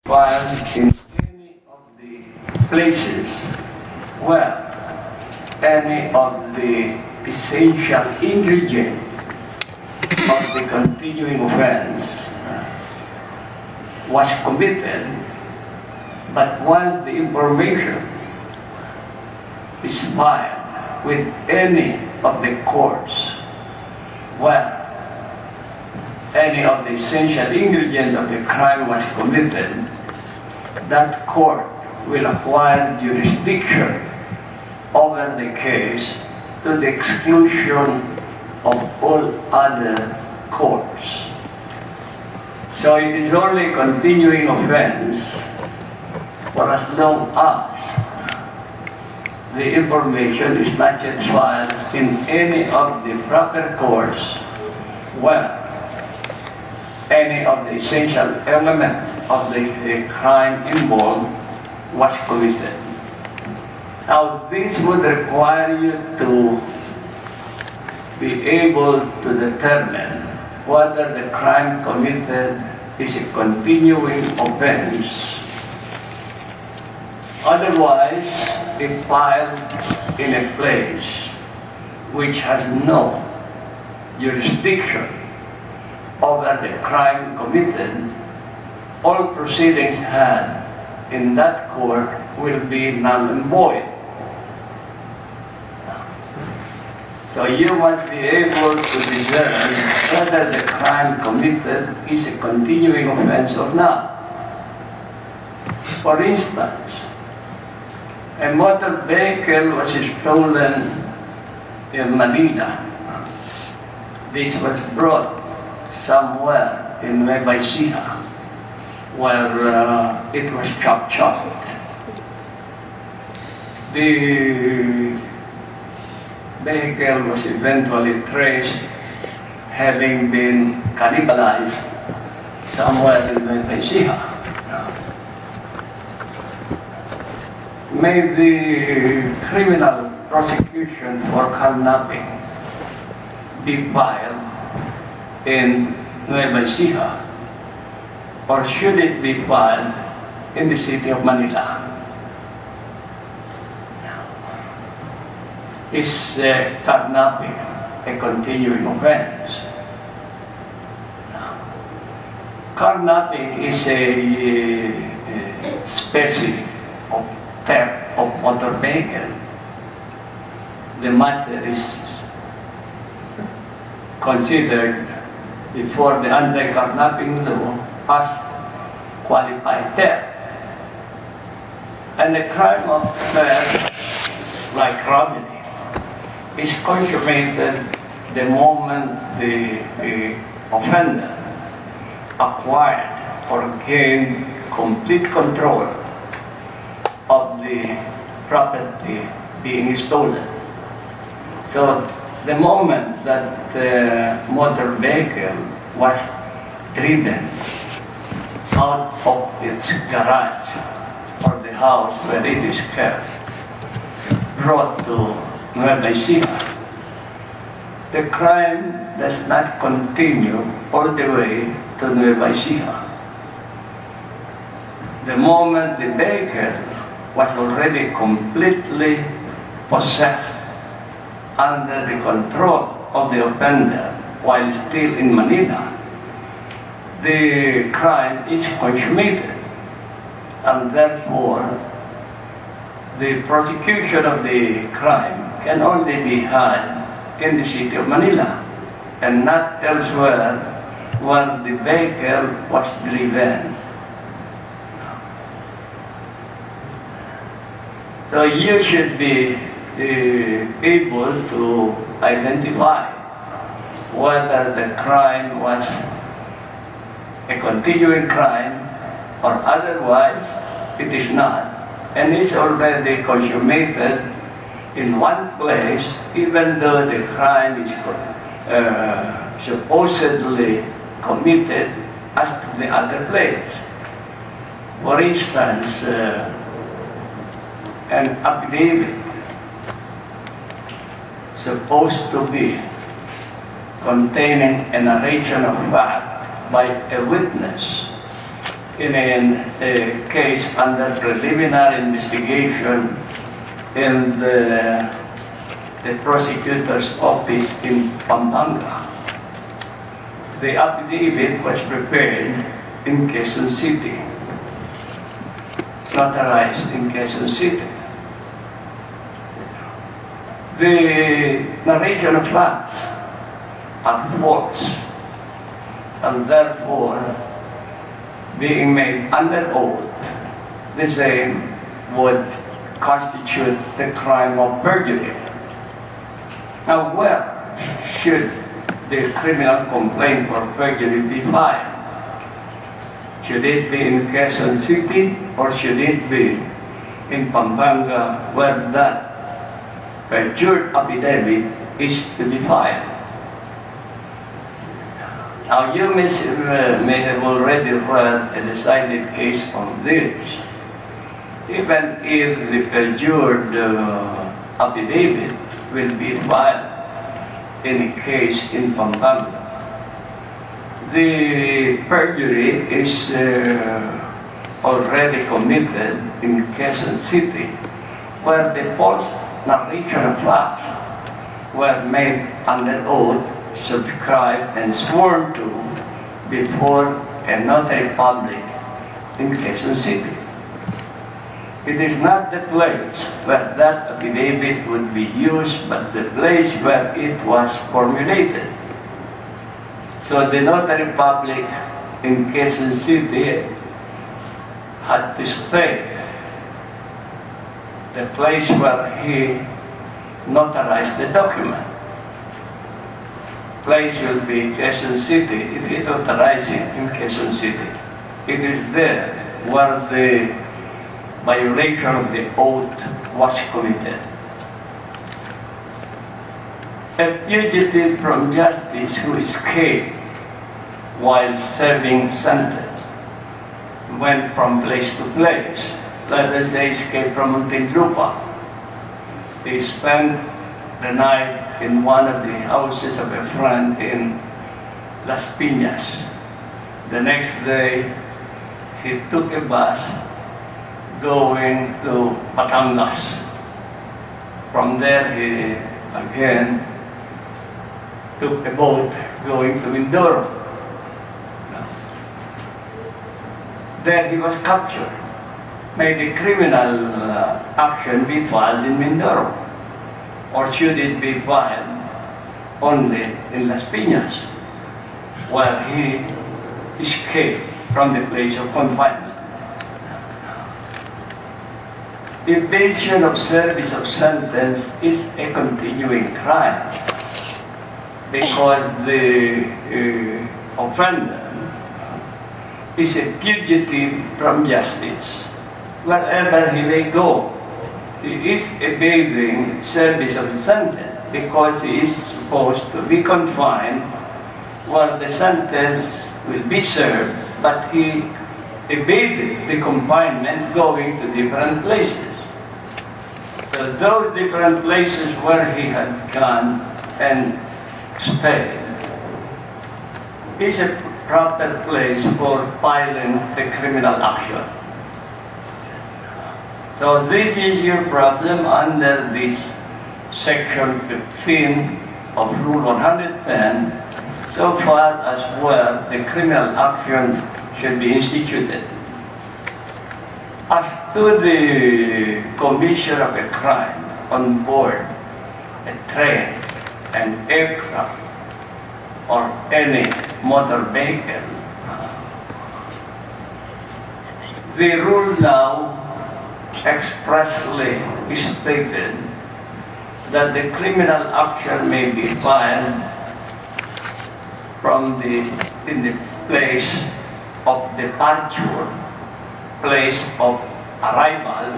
While in any of the places where any of the essential ingredient of the continuing offense was committed, but once the information is filed with any of the courts where any of the essential ingredient of the crime was committed, that court will acquire jurisdiction over the case to the exclusion of all other courts. So it is only continuing offense for as long as the information is not yet filed in any of the proper courts where any of the essential elements of the crime involved was committed. Now, this would require you to be able to determine whether the crime committed is a continuing offense. Otherwise, if filed in a place which has no jurisdiction over the crime committed, all proceedings had in that court will be null and void. So you must be able to discern whether the crime committed is a continuing offense or not. For instance, a motor vehicle was stolen in Manila. This was brought somewhere in Nueva Ecija, where it was chopped. The vehicle was eventually traced, having been cannibalized somewhere in Nueva Ecija. May the criminal prosecution for kidnapping be filed in Nueva Ecija, or should it be filed in the city of Manila? Is kidnapping a continuing offense? Kidnapping is a species of theft of motor vehicle. The matter is considered before the anti-kidnapping law as qualified theft. And the crime of theft, like robbery, is consummated the moment the offender acquired or gained complete control of the property being stolen. So the moment that the motor vehicle was driven out of its garage or the house where it is kept, brought to Nueva Ecija, the crime does not continue all the way to Nueva Ecija. The moment the vehicle was already completely possessed under the control of the offender while still in Manila, the crime is consummated, and therefore the prosecution of the crime can only be had in the city of Manila and not elsewhere where the vehicle was driven. So you should be able to identify whether the crime was a continuing crime or otherwise it is not, and is already consummated in one place, even though the crime is supposedly committed as to the other place. For instance, an affidavit supposed to be containing a narration of fact by a witness in a case under preliminary investigation in the prosecutor's office in Pampanga. The affidavit was prepared in Quezon City, notarized in Quezon City. The narration of facts are false, and therefore, being made under oath, the same would constitute the crime of perjury. Now, where should the criminal complaint for perjury be filed? Should it be in Quezon City, or should it be in Pampanga, where that perjured affidavit is to be filed? Now, you may have already read a decided case on this. Even if the perjured affidavit will be filed in a case in Pampanga, the perjury is already committed in Quezon City, where the false narration of facts were made under oath, subscribed and sworn to before a notary public in Quezon City. It is not the place where that affidavit would be used, but the place where it was formulated. So the notary public in Quezon City had to stay the place where he notarized the document. Place will be Quezon City if he notarized it in Quezon City. It is there where the violation of the oath was committed. A fugitive from justice who escaped while serving sentence went from place to place. Let us say escaped from Muntinlupa. He spent the night in one of the houses of a friend in Las Piñas. The next day, he took a bus going to Batangas. From there, he again took a boat going to Mindoro. There he was captured. May the criminal action be filed in Mindoro? Or should it be filed only in Las Piñas, where he escaped from the place of confinement? Evasion of service of sentence is a continuing crime because the offender is a fugitive from justice. Wherever he may go, he is evading service of sentence because he is supposed to be confined where the sentence will be served, but he evaded the confinement going to different places. So those different places where he had gone and stayed is a proper place for filing the criminal action. So this is your problem under this section 15 of Rule 110, so far as where the criminal action should be instituted. As to the commission of a crime on board a train, an aircraft, or any motor vehicle, the rule now expressly stated that the criminal action may be filed in the place of departure, place of arrival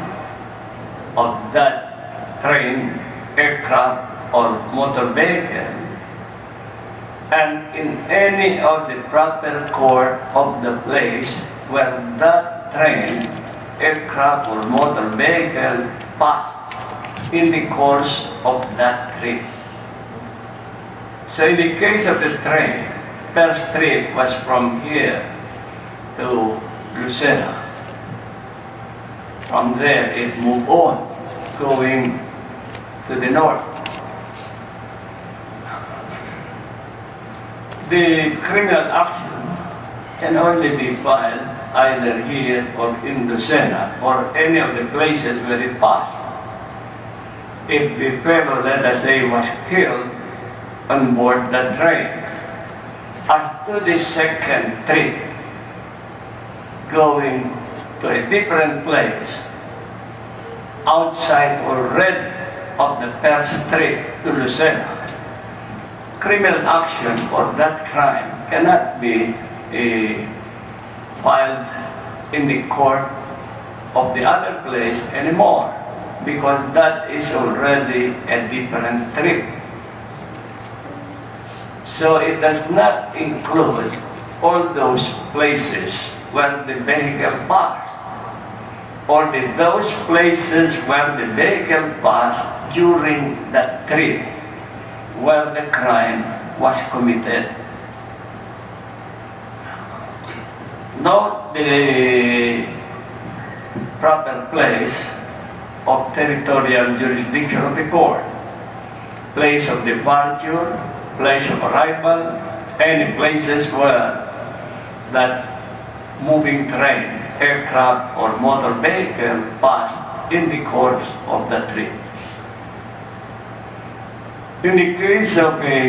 of that train, aircraft, or motor vehicle, and in any of the proper court of the place where that train, aircraft, or motor vehicle passed in the course of that trip. So in the case of the train, first trip was from here to Lucena. From there, it moved on, going to the north. The criminal action can only be filed either here or in Lucena or any of the places where it passed. If the fellow, let us say, was killed on board the train, as to the second trip, going to a different place, outside already of the first trip to Lucena, criminal action for that crime cannot be filed in the court of the other place anymore, because that is already a different trip. So it does not include all those places where the vehicle passed, or those places where the vehicle passed during that trip where the crime was committed. Note the proper place of territorial jurisdiction of the court: place of departure, place of arrival, any places where that moving train, aircraft, or motor vehicle passed in the course of the trip. In the case of a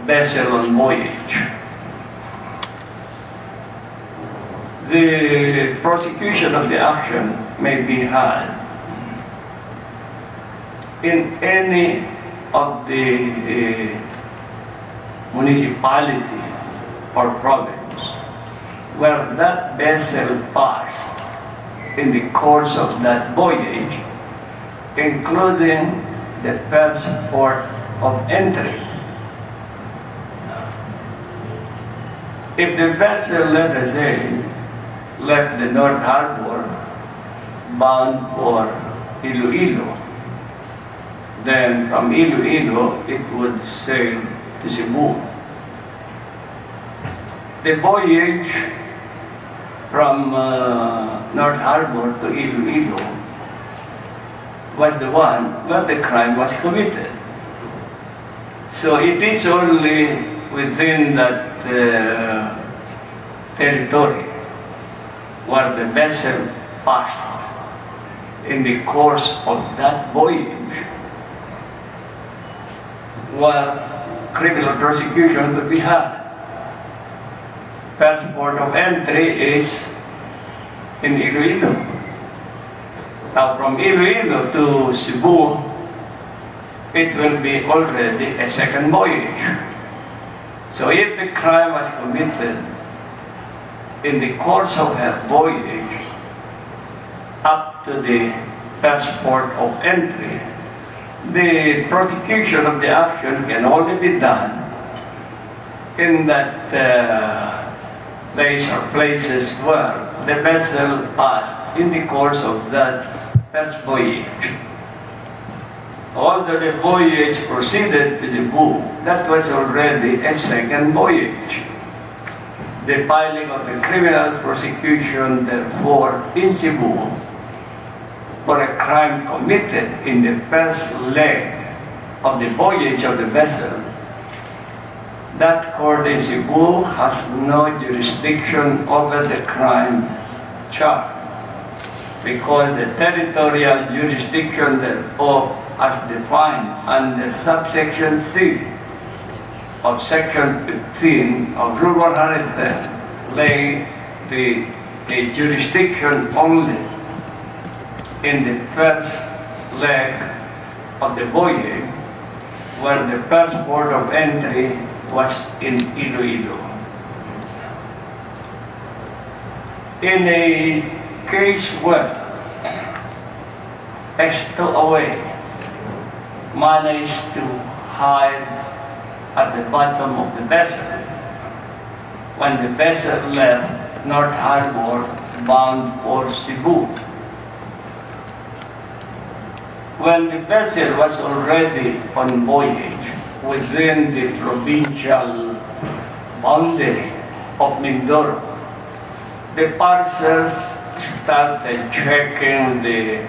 vessel on voyage, the prosecution of the action may be had in any of the municipality or province where that vessel passed in the course of that voyage, including the first port of entry. If the vessel, let us say, left the North Harbor bound for Iloilo, then from Iloilo it would sail to Cebu. The voyage from North Harbor to Iloilo was the one where the crime was committed. So it is only within that territory where the vessel passed in the course of that voyage where criminal prosecution could be had. First port of entry is in Iloilo. Now from Iloilo to Cebu, it will be already a second voyage. So if the crime was committed in the course of her voyage up to the first port of entry, the prosecution of the action can only be done in that place or places where the vessel passed in the course of that first voyage. Although the voyage proceeded to Cebu, that was already a second voyage. The filing of the criminal prosecution, therefore, in Cebu for a crime committed in the first leg of the voyage of the vessel, that court in Cebu has no jurisdiction over the crime charged, because the territorial jurisdiction thereof, as defined under subsection C of section 15 of Rule 110, lay the jurisdiction only in the first leg of the voyage, where the first port of entry was in Iloilo. In a case where a stowaway managed to hide at the bottom of the vessel when the vessel left North Harbor bound for Cebu. When the vessel was already on voyage within the provincial boundary of Mindoro. The parsers started checking the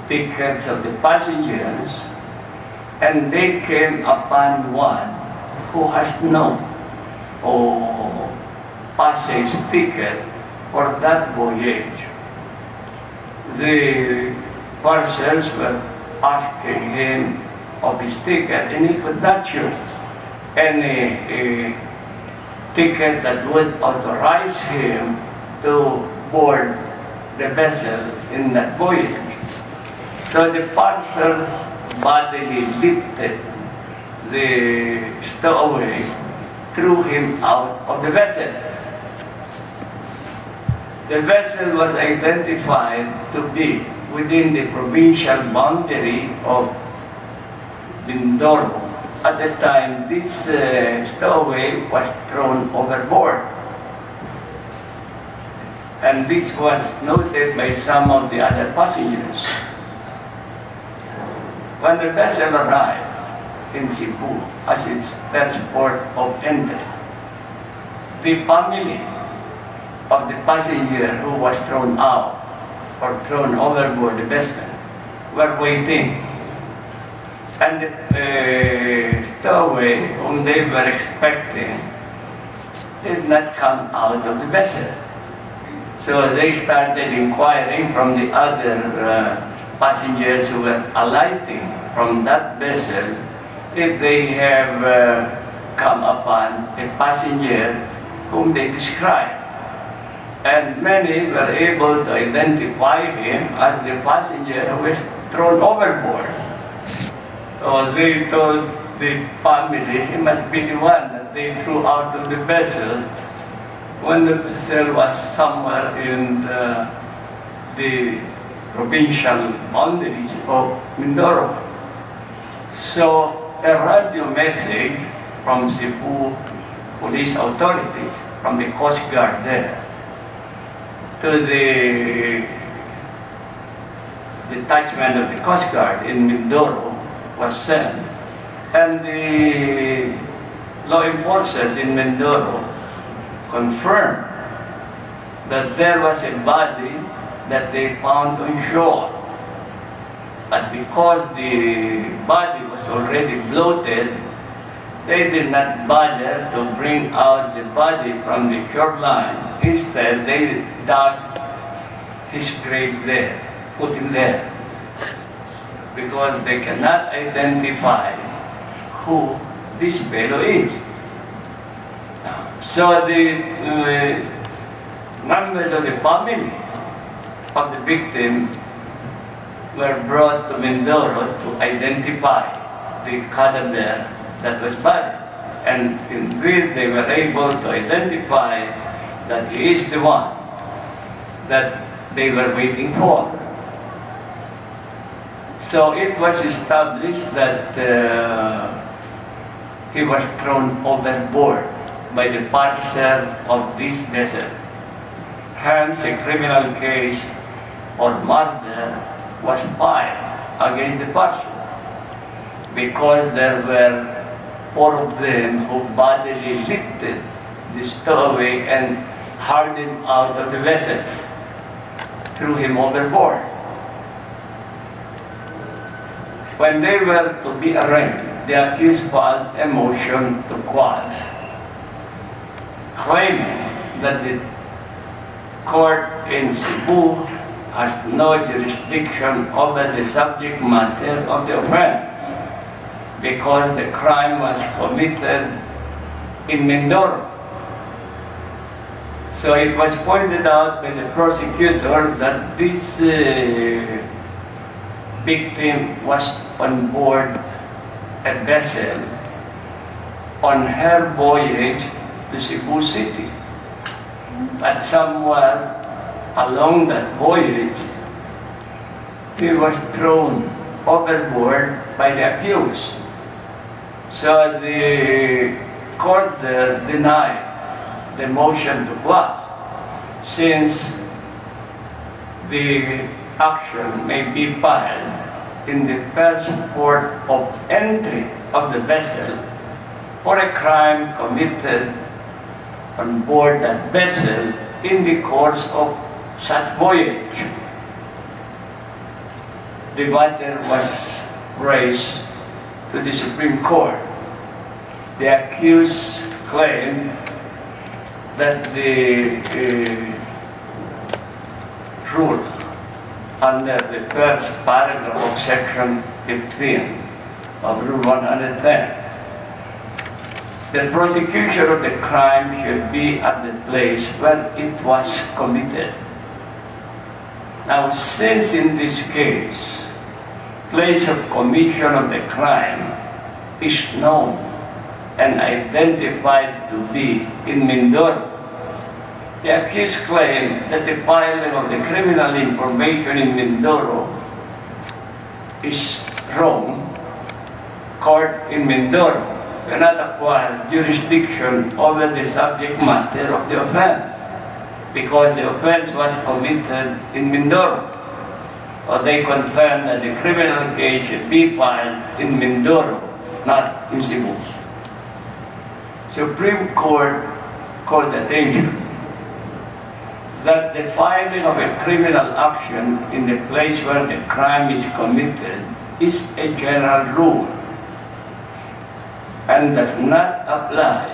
tickets of the passengers, and they came upon one who has no passage ticket for that voyage. The parsers were asking him of his ticket, and he could not choose any ticket that would authorize him to board the vessel in that voyage. So the parsers bodily lifted the stowaway, threw him out of the vessel. The vessel was identified to be within the provincial boundary of Mindoro. At the time, this stowaway was thrown overboard. And this was noted by some of the other passengers. When the vessel arrived in Cebu as its first port of entry, the family of the passenger who was thrown out or thrown overboard the vessel were waiting. And the stowaway whom they were expecting did not come out of the vessel. So they started inquiring from the other passengers who were alighting from that vessel if they have come upon a passenger whom they described. And many were able to identify him as the passenger who was thrown overboard. So they told the family he must be the one that they threw out of the vessel when the vessel was somewhere in the provincial boundaries of Mindoro. So a radio message from Cebu police authorities, from the Coast Guard there, to the detachment of the Coast Guard in Mindoro was sent, and the law enforcers in Mindoro confirmed that there was a body that they found on shore. But because the body was already bloated, they did not bother to bring out the body from the shoreline. Instead, they dug his grave there, put him there, because they cannot identify who this fellow is. So the members of the family of the victim were brought to Mindoro to identify the cadaver that was buried. And in which they were able to identify that he is the one that they were waiting for. So it was established that he was thrown overboard by the parser of this vessel. Hence, a criminal case or murder was filed against the parser, because there were 4 of them who bodily lifted the stowaway and hauled him out of the vessel, threw him overboard. When they were to be arraigned, the accused filed a motion to quash, claiming that the court in Cebu has no jurisdiction over the subject matter of the offense because the crime was committed in Mindoro. So it was pointed out by the prosecutor that this victim was on board a vessel on her voyage to Cebu City. But somewhere along that voyage, he was thrown overboard by the accused. So the court there denied the motion to quash, since the action may be filed in the first port of entry of the vessel for a crime committed on board that vessel in the course of such voyage. The matter was raised to the Supreme Court. The accused claimed that the rule under the first paragraph of Section 15 of Rule 110, the prosecution of the crime should be at the place where it was committed. Now, since in this case, place of commission of the crime is known and identified to be in Mindoro, the accused claimed that the filing of the criminal information in Mindoro is wrong. Court in Mindoro cannot acquire jurisdiction over the subject matter of the offense because the offense was committed in Mindoro. Or they confirm that the criminal case should be filed in Mindoro, not in Cebu. Supreme Court called attention that the filing of a criminal action in the place where the crime is committed is a general rule and does not apply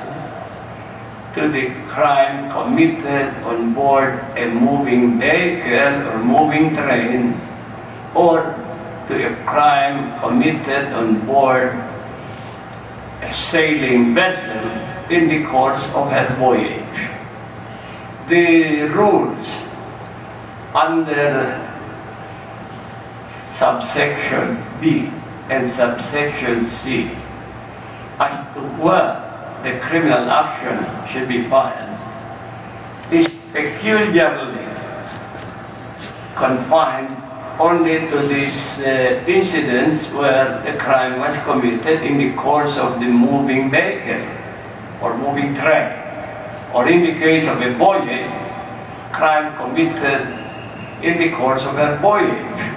to the crime committed on board a moving vehicle or moving train, or to a crime committed on board a sailing vessel in the course of her voyage. The rules under subsection B and subsection C as to where the criminal action should be filed is peculiarly confined only to these incidents where the crime was committed in the course of the moving vehicle or moving train, or in the case of a voyage, crime committed in the course of a voyage.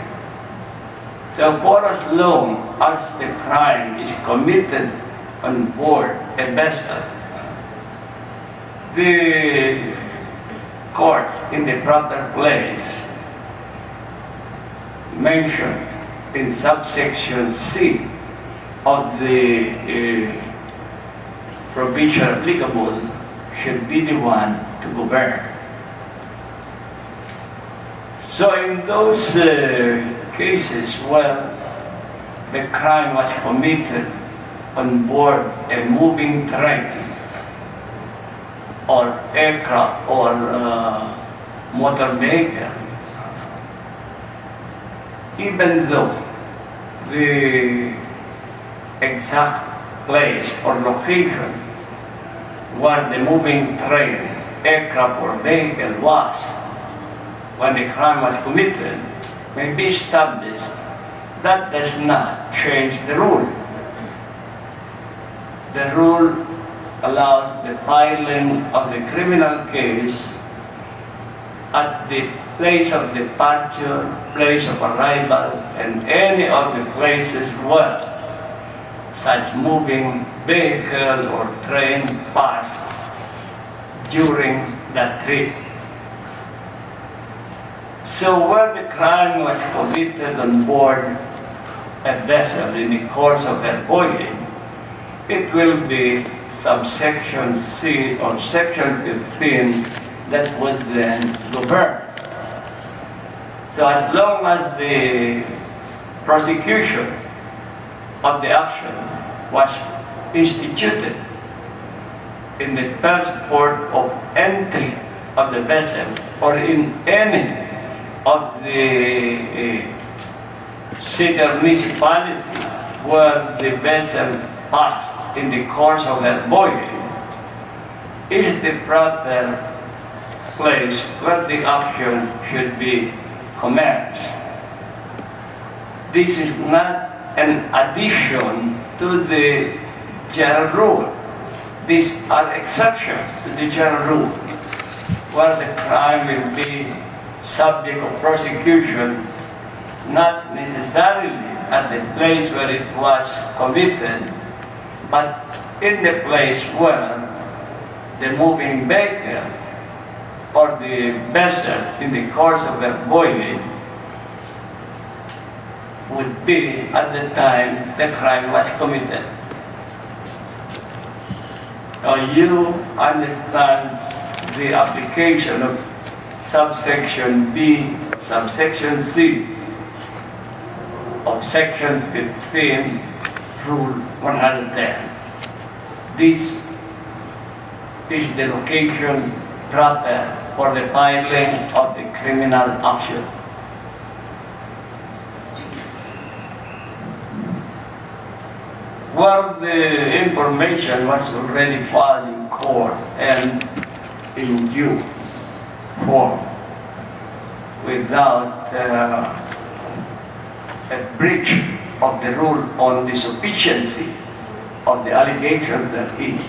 So for as long as the crime is committed on board a vessel, the courts in the proper place mentioned in subsection C of the provision applicable should be the one to govern. So in those cases where the crime was committed on board a moving train or aircraft or motor vehicle, even though the exact place or location where the moving train, aircraft or vehicle was when the crime was committed may be established, that does not change the rule. The rule allows the filing of the criminal case at the place of departure, place of arrival, and any of the places where such moving vehicle or train passed during that trip. So where the crime was committed on board a vessel in the course of a voyage, it will be subsection C or section 15 that would then govern. So as long as the prosecution of the action was instituted in the first port of entry of the vessel or in any of the city or municipality where the vessel passed in the course of her voyage, is the proper place where the action should be commenced. This is not an addition to the general rule. These are exceptions to the general rule, where the crime will be subject of prosecution, not necessarily at the place where it was committed, but in the place where the moving vehicle or the vessel in the course of their voyage would be at the time the crime was committed. Now you understand the application of subsection B, subsection C of section 15, rule 110. This is the location proper for the filing of the criminal action. Where the information was already filed in court and in due form without a breach of the rule on the sufficiency of the allegations therein,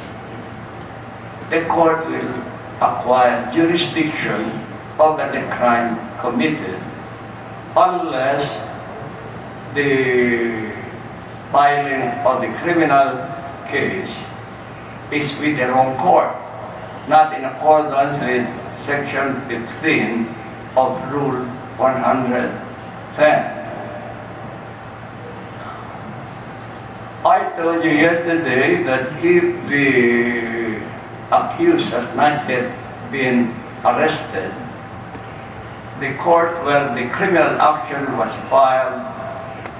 the court will acquire jurisdiction over the crime committed unless the filing of the criminal case is with the wrong court, not in accordance with section 15 of rule 110. I told you yesterday that if the accused has not yet been arrested, the court where the criminal action was filed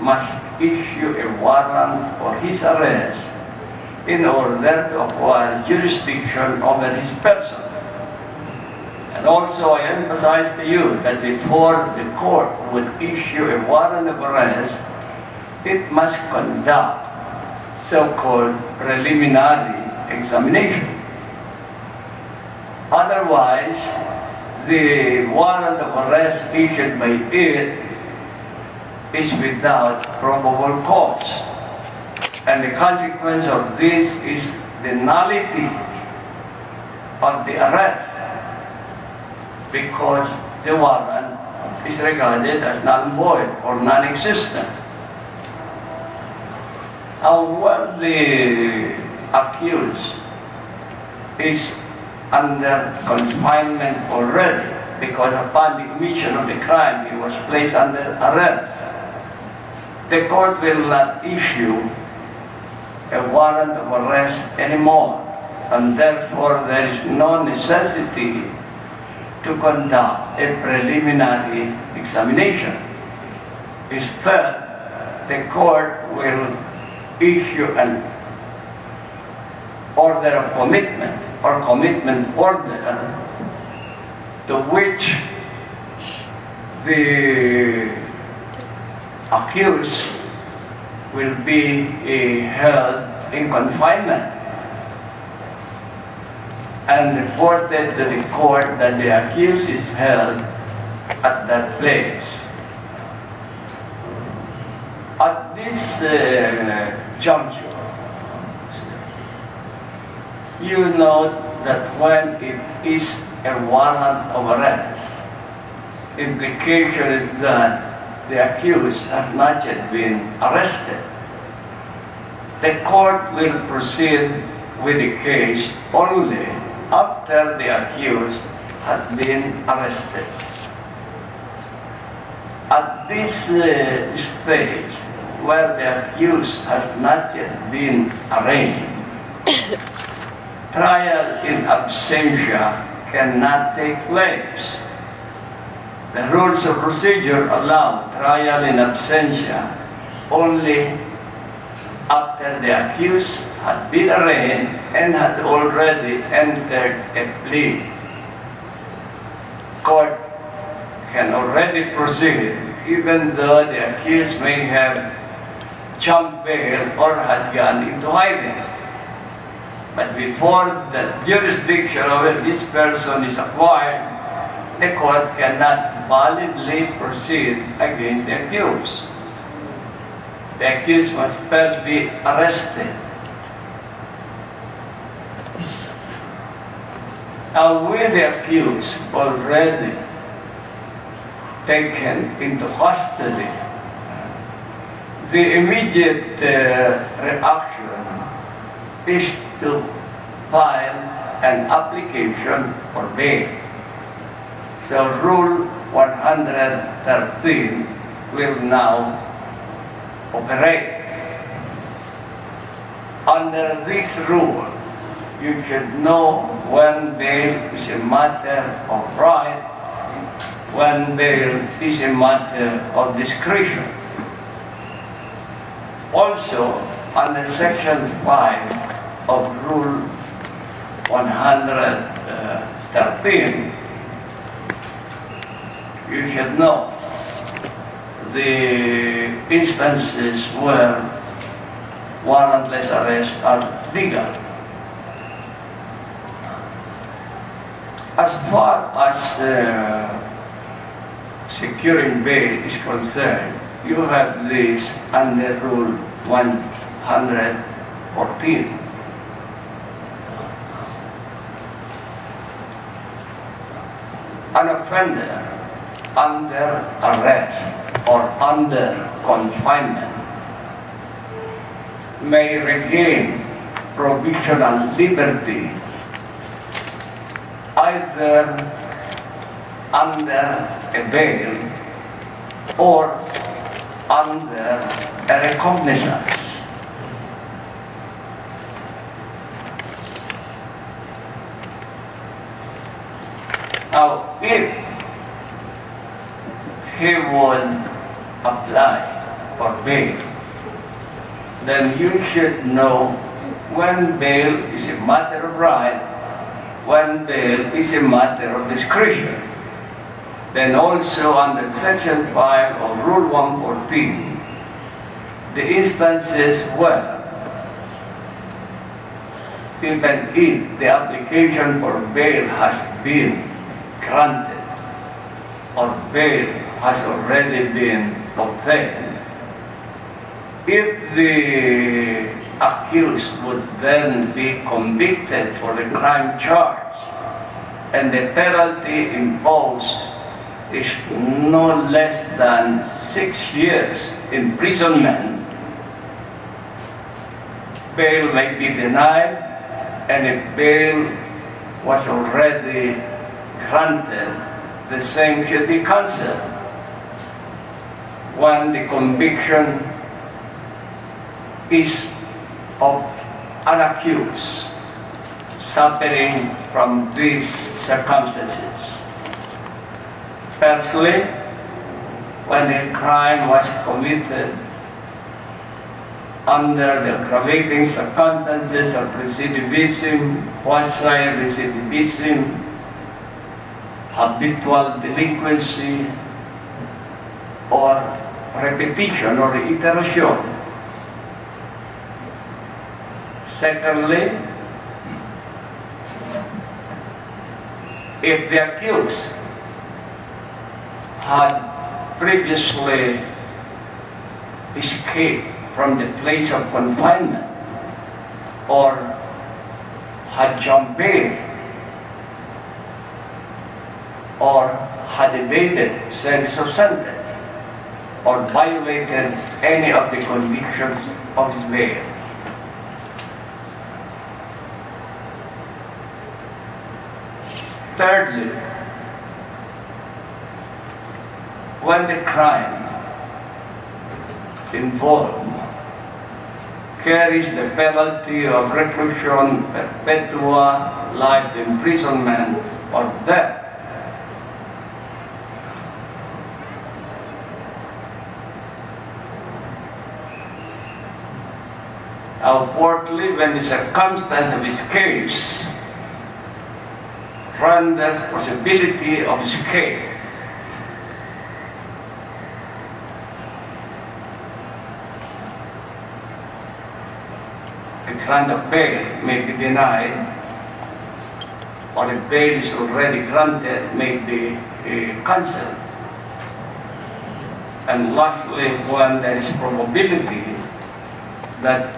must issue a warrant for his arrest in order to acquire jurisdiction over his person. And also I emphasize to you that before the court would issue a warrant of arrest, it must conduct so-called preliminary examination. Otherwise, the warrant of arrest issued by it is without probable cause. And the consequence of this is the nullity of the arrest, because the warrant is regarded as null and void or non-existent. Now, when the accused is under confinement already, because upon the commission of the crime he was placed under arrest, the court will not issue a warrant of arrest anymore, and therefore there is no necessity to conduct a preliminary examination. Instead, the court will issue an order of commitment or commitment order, to which the accused will be held in confinement and reported to the court that the accused is held at that place. At this juncture, you note that when it is a warrant of arrest, implication is that the accused has not yet been arrested. The court will proceed with the case only after the accused has been arrested. At this stage, where the accused has not yet been arraigned, trial in absentia cannot take place. The rules of procedure allow trial in absentia only after the accused had been arraigned and had already entered a plea. Court can already proceed even though the accused may have jumped bail or had gone into hiding. But before the jurisdiction over this person is acquired, the court cannot validly proceed against the accused. The accused must first be arrested. Now, with the accused already taken into custody, the immediate reaction is to file an application for bail. So Rule 113 will now operate. Under this rule, you should know when bail is a matter of right, when bail is a matter of discretion. Also, under Section 5 of Rule 113, you should know the instances where warrantless arrests are legal. As far as securing bail is concerned, you have this under Rule 114. An offender under arrest or under confinement may regain provisional liberty either under a bail or under a recognizance. Now, if he would apply for bail, then you should know when bail is a matter of right, when bail is a matter of discretion. Then also under Section 5 of Rule 114, the instances where even if the application for bail has been granted or bail has already been obtained, if the accused would then be convicted for the crime charged and the penalty imposed is no less than 6 years imprisonment, bail may be denied, and if bail was already granted, the same should be cancelled when the conviction is of an accused suffering from these circumstances. Firstly, when a crime was committed under the aggravating circumstances of recidivism, quasi-recidivism, habitual delinquency, or repetition or reiteration. Secondly, if the accused had previously escaped from the place of confinement or had jumped bail or had evaded service of sentence or violated any of the convictions of his bail. Thirdly, when the crime involved carries the penalty of reclusion perpetua, life imprisonment, or death, now, fourthly, when the circumstance of his case renders possibility of escape, a grant of bail may be denied, or if bail is already granted, may be cancelled. And lastly, when there is probability that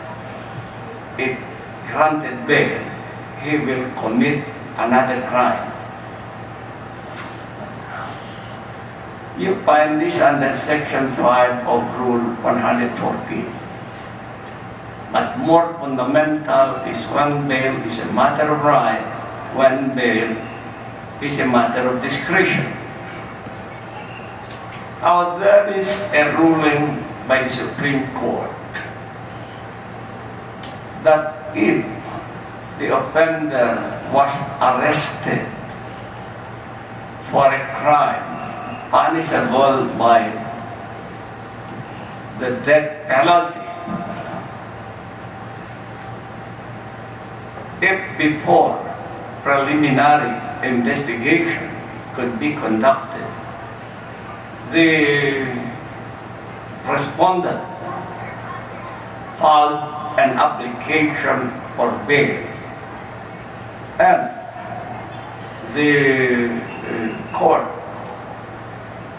if granted bail, he will commit another crime. You find this under Section 5 of Rule 114. But more fundamental is when bail is a matter of right, when bail is a matter of discretion. Now, there is a ruling by the Supreme Court that if the offender was arrested for a crime punishable by the death penalty, if before preliminary investigation could be conducted, the respondent filed an application for bail, and the court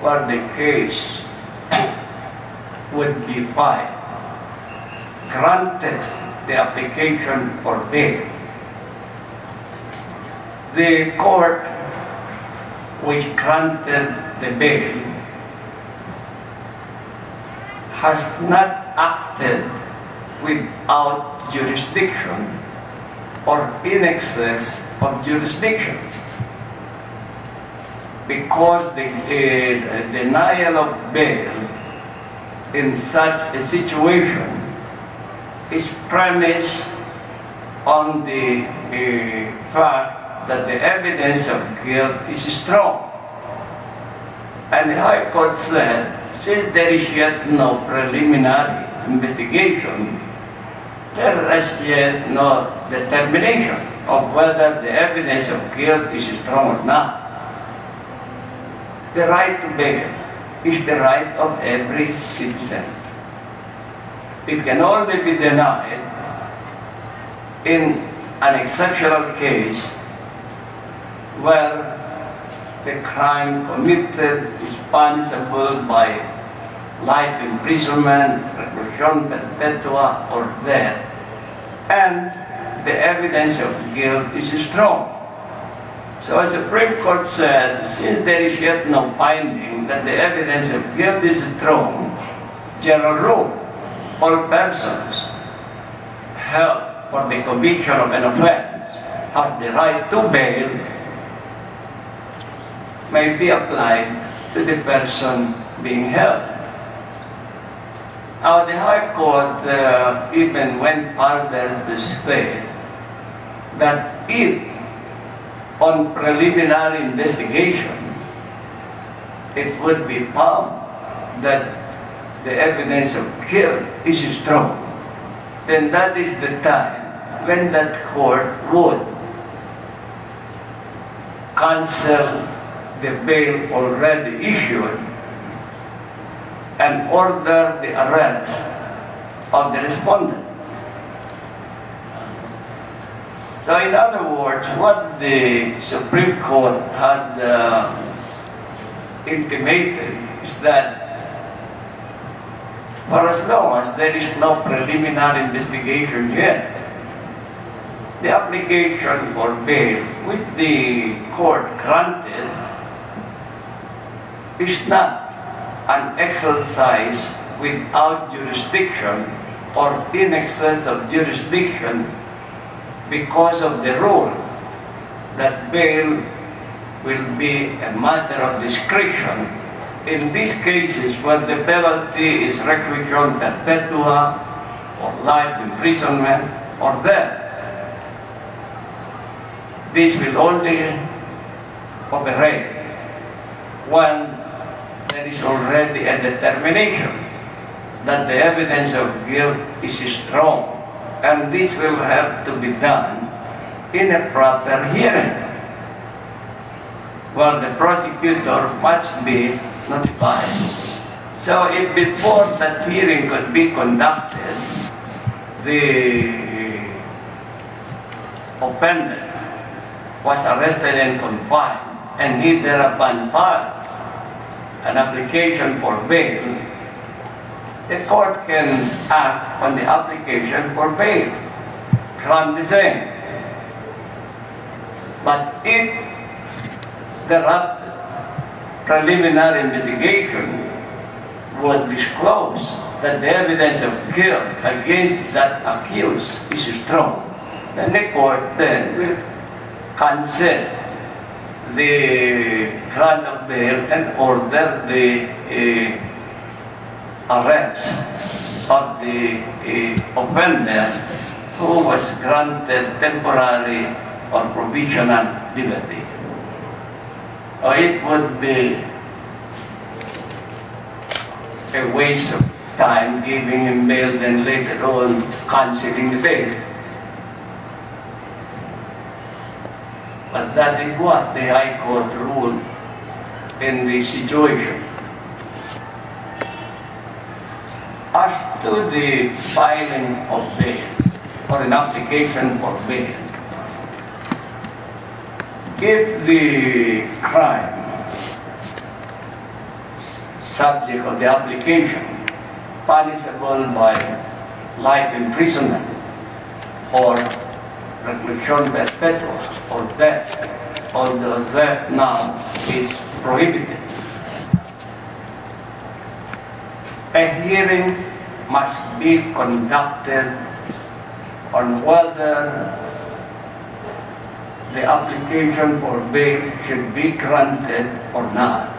where the case would be filed granted the application for bail. The court which granted the bail has not acted without jurisdiction or in excess of jurisdiction, because the denial of bail in such a situation is premised on the fact that the evidence of guilt is strong. And the High Court said, since there is yet no preliminary investigation, there is yet no determination of whether the evidence of guilt is strong or not. The right to bail is the right of every citizen. It can only be denied in an exceptional case where the crime committed is punishable by life imprisonment, reclusion perpetua, or death, and the evidence of guilt is strong. So as the Supreme Court said, since there is yet no finding that the evidence of guilt is strong, general rule, all persons held for the conviction of an offense has the right to bail may be applied to the person being held. Now, the High Court even went further to state that if on preliminary investigation it would be found that the evidence of guilt is strong, then that is the time when that court would cancel the bail already issued and order the arrest of the respondent. So in other words, what the Supreme Court had intimated is that for as long as there is no preliminary investigation yet, the application for bail which the court granted is not an exercise without jurisdiction or in excess of jurisdiction because of the rule that bail will be a matter of discretion in these cases where the penalty is reclusion perpetua or life imprisonment or death. This will only operate when there is already a determination that the evidence of guilt is strong, and this will have to be done in a proper hearing, where the prosecutor must be notified. So if before that hearing could be conducted, the offender was arrested and confined, and he thereupon filed an application for bail, the court can act on the application for bail, grant the same. But if thereafter preliminary investigation would disclose that the evidence of guilt against that accused is strong, then the court then will cancel the grant of bail and order the arrest of the offender who was granted temporary or provisional liberty. It would be a waste of time giving him bail, then later on cancelling the bail. But that is what the High Court ruled in this situation. As to the filing of bail, or an application for bail, if the crime subject of the application punishable by life imprisonment or reclusion perpetua or death, although death now is prohibited, a hearing must be conducted on whether the application for bail should be granted or not.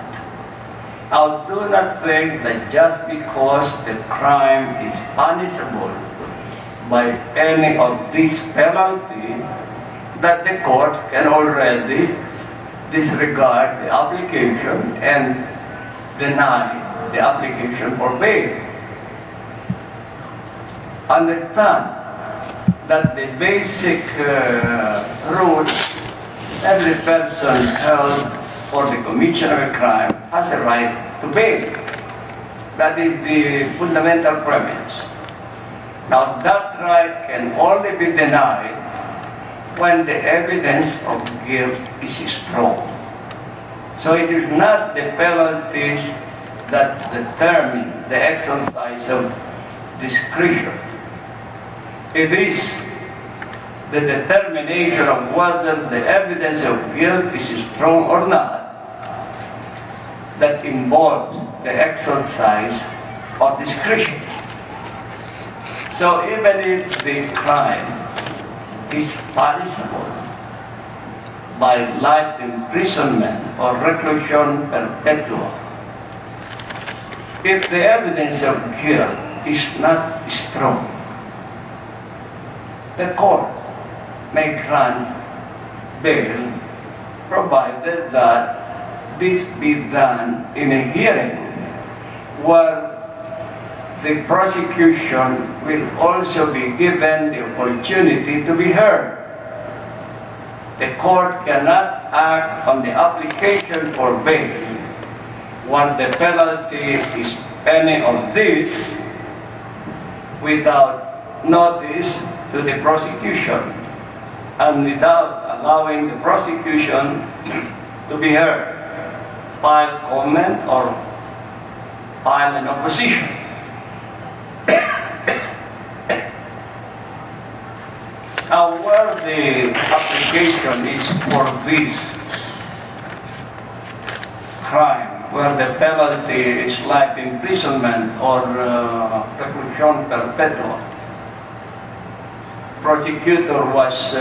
Now, do not think that just because the crime is punishable by any of these penalties, that the court can already disregard the application and deny the application for bail. Understand that the basic rule, every person held for the commission of a crime has a right to bail. That is the fundamental premise. Now, that right can only be denied when the evidence of guilt is strong. So it is not the penalties that determine the exercise of discretion. It is the determination of whether the evidence of guilt is strong or not that involves the exercise of discretion. So even if the crime is punishable by life imprisonment or reclusion perpetua, if the evidence of guilt is not strong, the court may grant bail provided that this be done in a hearing where the prosecution will also be given the opportunity to be heard. The court cannot act on the application for bail when the penalty is any of these without notice to the prosecution and without allowing the prosecution to be heard, file comment or file an opposition. Now, where the application is for this crime, where the penalty is life imprisonment or reclusion perpetua, prosecutor was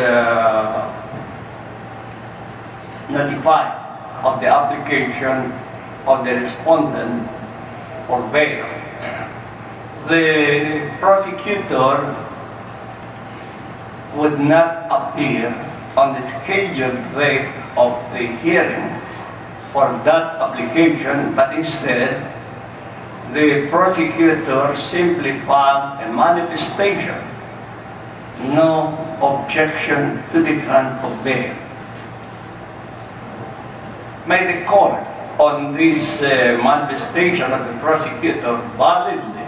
notified of the application of the respondent for bail. The prosecutor would not appear on the scheduled date of the hearing for that application, but instead the prosecutor simply filed a manifestation, no objection to the grant of bail. May the court, on this manifestation of the prosecutor, validly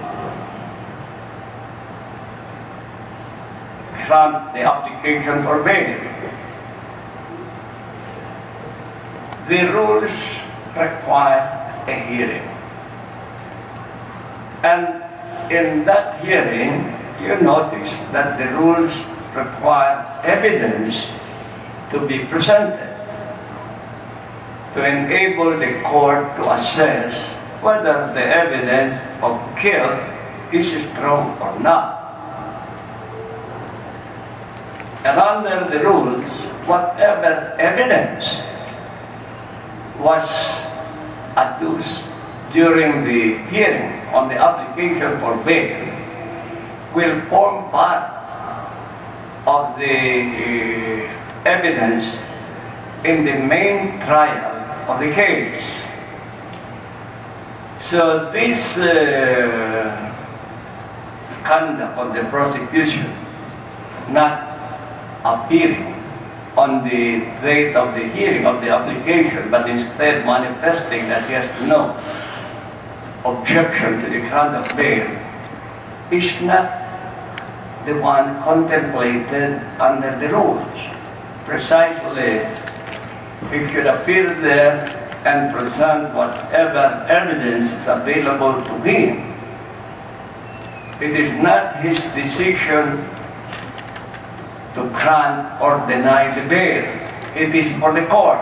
grant the application for bail. The rules require a hearing. And in that hearing, you notice that the rules require evidence to be presented to enable the court to assess whether the evidence of guilt is strong or not. And under the rules, whatever evidence was adduced during the hearing on the application for bail will form part of the evidence in the main trial of the case. So this conduct of the prosecution not appearing on the date of the hearing of the application, but instead manifesting that he has no objection to the grant of bail, is not the one contemplated under the rules. Precisely, he should appear there and present whatever evidence is available to him. It is not his decision to grant or deny the bail. It is for the court.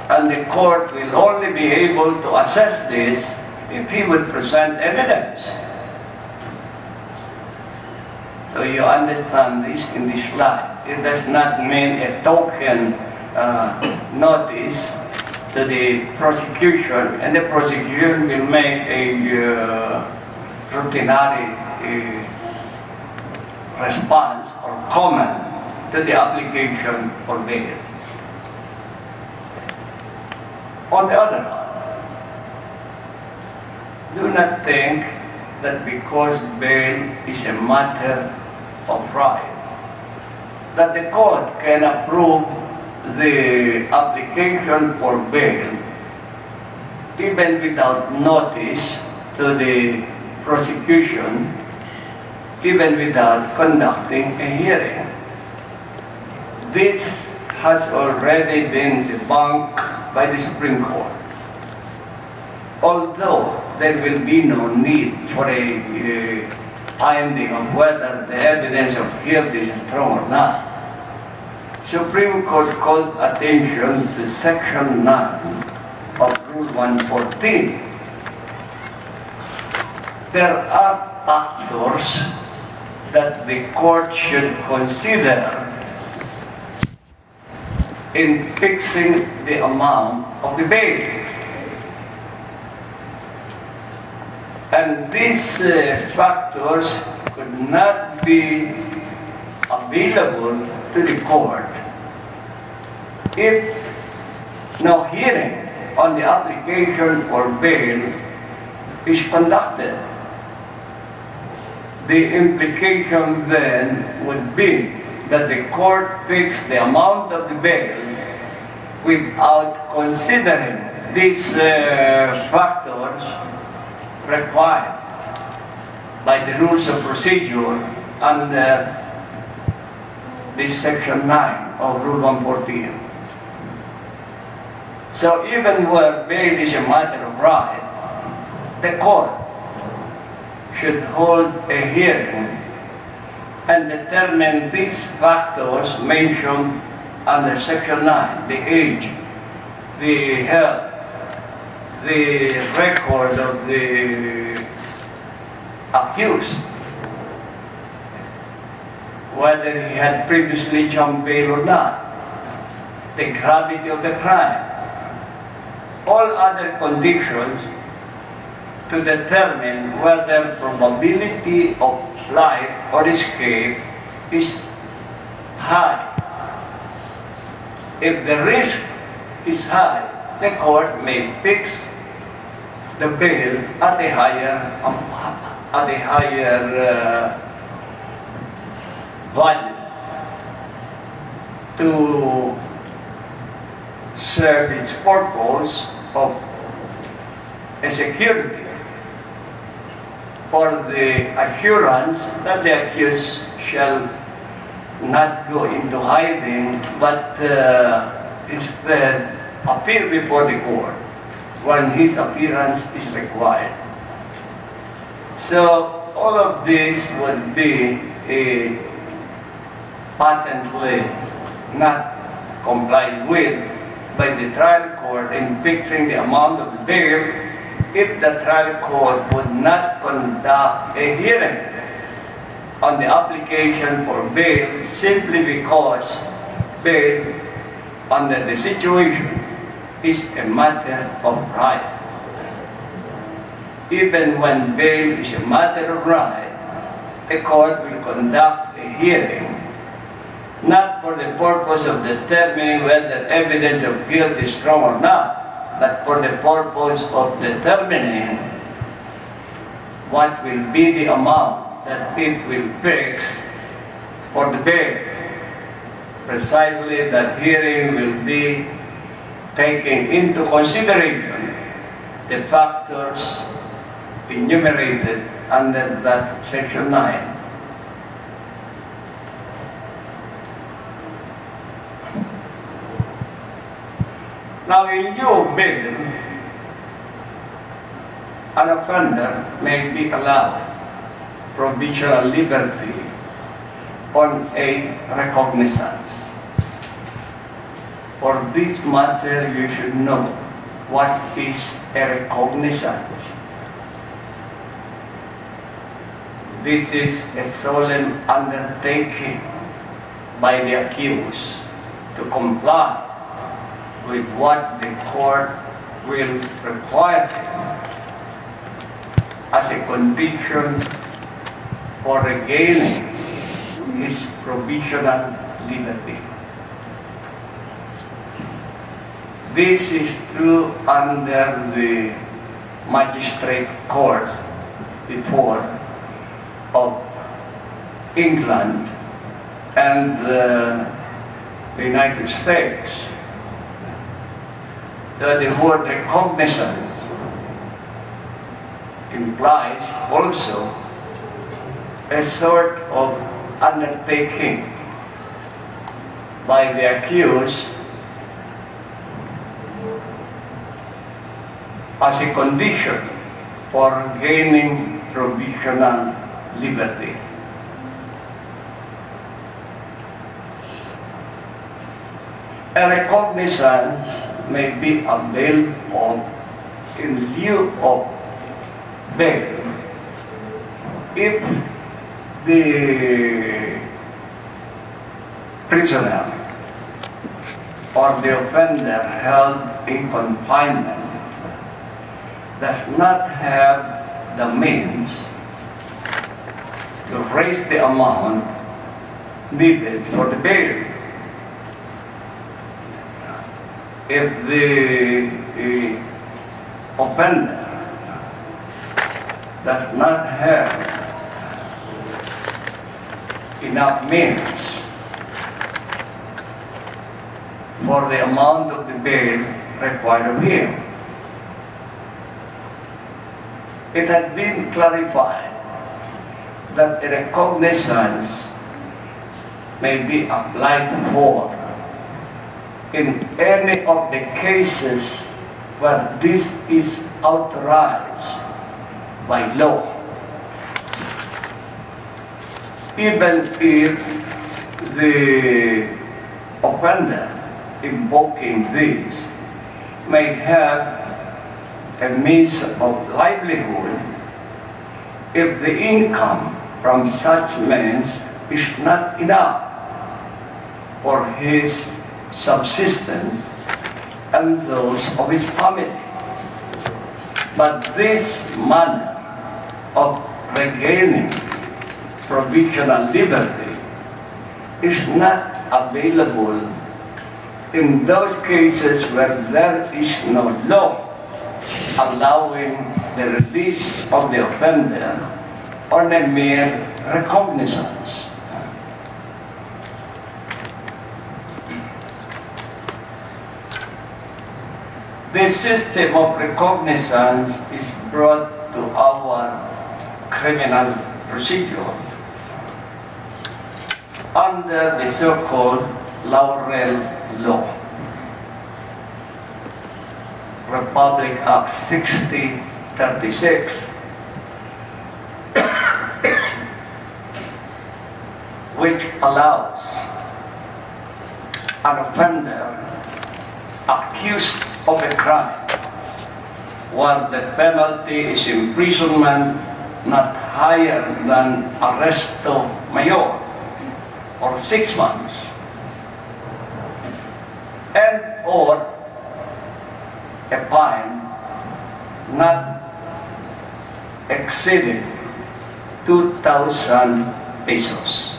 And the court will only be able to assess this if he would present evidence. So you understand this in this slide. It does not mean a token notice to the prosecution, and the prosecution will make a routinary response or comment to the application for bail. On the other hand, do not think that because bail is a matter of right, that the court can approve the application for bail even without notice to the prosecution, even without conducting a hearing. This has already been debunked by the Supreme Court. Although there will be no need for a finding of whether the evidence of guilt is strong or not, Supreme Court called attention to Section 9 of Rule 114. There are factors that the court should consider in fixing the amount of the bail. And these factors could not be available to the court if no hearing on the application for bail is conducted. The implication then would be that the court fixed the amount of the bail without considering these factors required by the rules of procedure under this Section 9 of Rule 114. So even where bail is a matter of right, the court should hold a hearing and determine these factors mentioned under Section 9, the age, the health, the record of the accused, whether he had previously jumped bail or not, the gravity of the crime, all other conditions to determine whether probability of flight or escape is high. If the risk is high, the court may fix the bail at a higher value to serve its purpose of a security for the assurance that the accused shall not go into hiding, but instead appear before the court when his appearance is required. So all of this would be patently not complied with by the trial court in fixing the amount of the bail if the trial court would not conduct a hearing on the application for bail simply because bail under the situation is a matter of right. Even when bail is a matter of right, the court will conduct a hearing not for the purpose of determining whether evidence of guilt is strong or not, but for the purpose of determining what will be the amount that it will fix for the bail. Precisely that hearing will be taking into consideration the factors enumerated under that Section 9. Now, in lieu of bail, an offender may be allowed provisional liberty on a recognizance. For this matter, you should know what is a recognizance. This is a solemn undertaking by the accused to comply with what the court will require as a condition for regaining his provisional liberty. This is true under the magistrate court before of England and the United States. So the word recognizance implies also a sort of undertaking by the accused as a condition for gaining provisional liberty. A recognizance may be availed of in lieu of bail if the prisoner or the offender held in confinement does not have the means to raise the amount needed for the bail. If the offender does not have enough means for the amount of the bail required of him, it has been clarified that a recognizance may be applied for in any of the cases where this is authorized by law. Even if the offender invoking this may have a means of livelihood, if the income from such means is not enough for his subsistence and those of his family. But this manner of regaining provisional liberty is not available in those cases where there is no law allowing the release of the offender on a mere recognizance. The system of recognizance is brought to our criminal procedure under the so-called Laurel Law, Republic Act 6036, which allows an offender accused of a crime where the penalty is imprisonment not higher than arresto mayor or 6 months and or a fine not exceeding 2,000 pesos.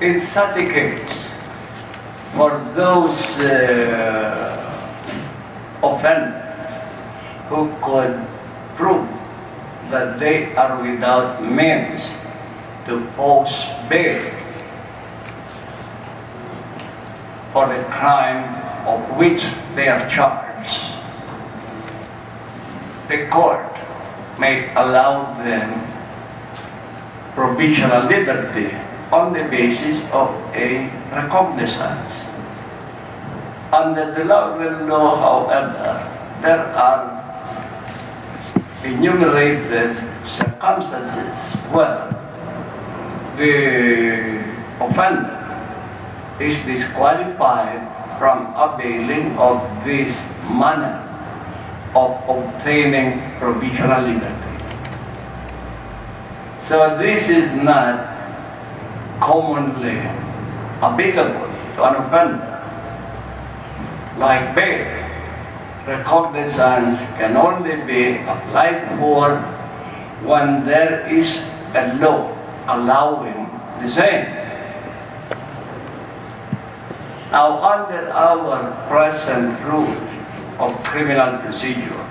In such a case, for those offenders who could prove that they are without means to post bail for the crime of which they are charged, the court may allow them provisional liberty on the basis of a recognizance. Under the law, however, there are enumerated circumstances where the offender is disqualified from availing of this manner of obtaining provisional liberty. So this is not commonly available to an offender. Like bail, recognizance can only be applied for when there is a law allowing the same. Now, under our present rules of criminal procedure,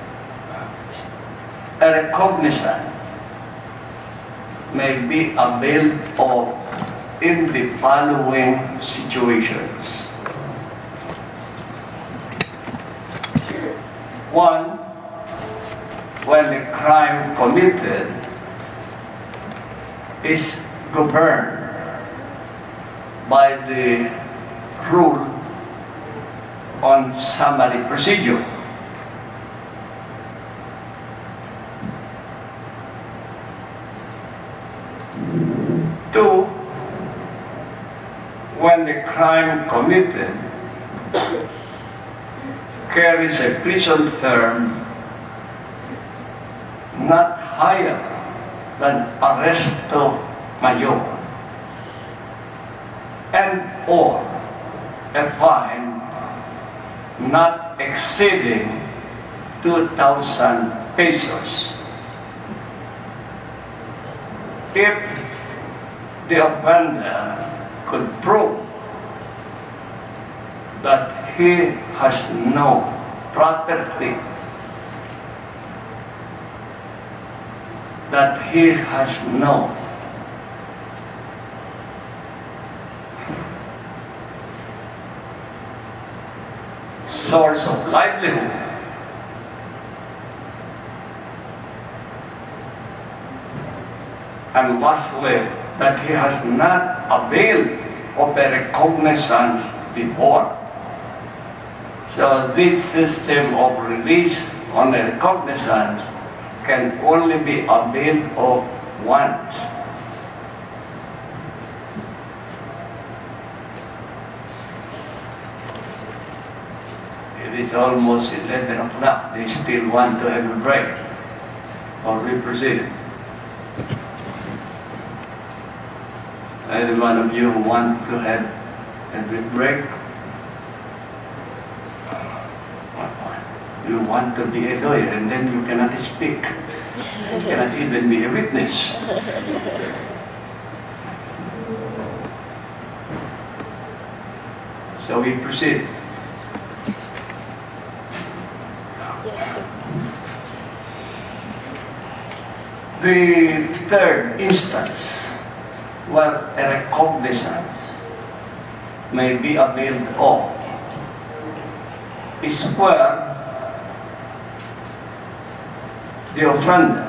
a recognizance may be availed of in the following situations. One, when the crime committed is governed by the rule on summary procedure. Two, when the crime committed carries a prison term not higher than arresto mayor, and or a fine not exceeding 2,000 pesos. If the offender could prove that he has no property, that he has no source of livelihood, and lastly, that he has not availed of a recognizance before. So this system of release on a recognizance can only be availed of once. It is almost 11 o'clock. They still want to have a break. Or we proceed. Any one of you want to have a brief break? You want to be a lawyer and then you cannot speak. You cannot even be a witness. So we proceed. Yes, sir. The third instance where a recognizance may be availed of is where the offender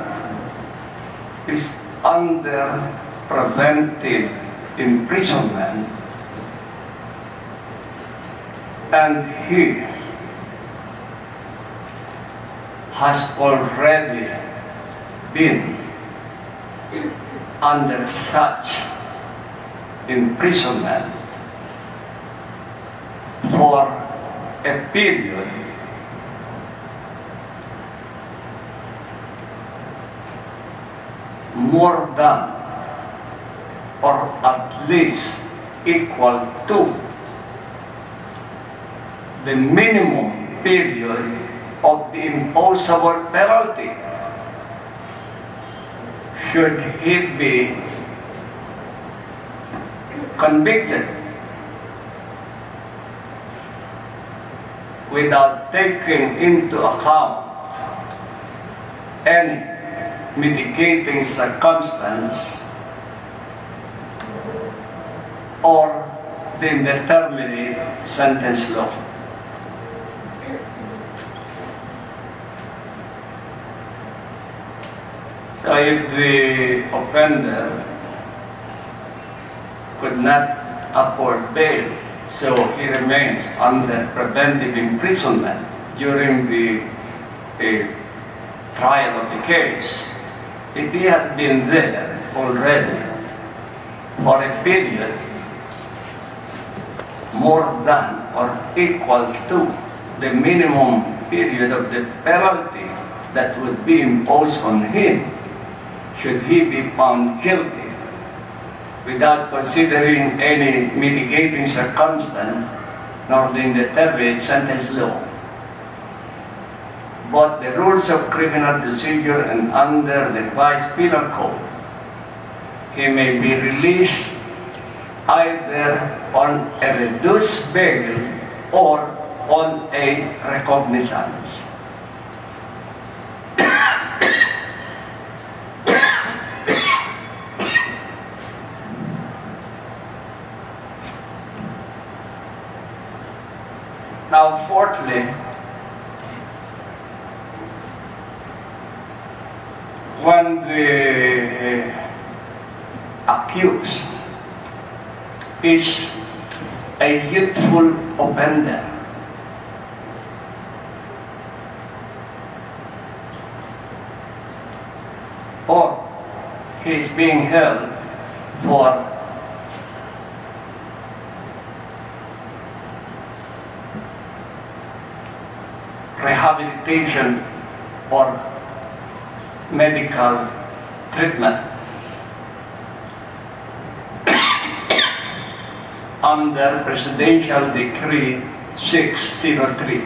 is under preventive imprisonment and he has already been under such imprisonment for a period more than or at least equal to the minimum period of the imposable penalty should he be convicted without taking into account any mitigating circumstance or the indeterminate sentence law. So if the offender could not afford bail, so he remains under preventive imprisonment during the trial of the case. If he had been there already for a period more than or equal to the minimum period of the penalty that would be imposed on him, should he be found guilty without considering any mitigating circumstance nor the indeterminate sentence law. Both the rules of criminal procedure and under the Vice Penal Code, he may be released either on a reduced bail or on a recognizance. Now, fourthly, when the accused is a youthful offender, or he is being held for rehabilitation or medical treatment under Presidential Decree 603.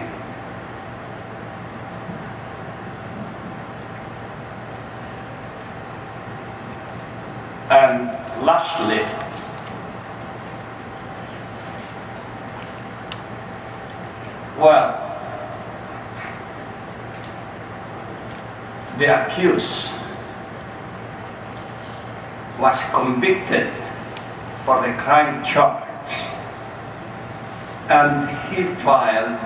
And lastly, well, the accused was convicted for the crime charged, and he filed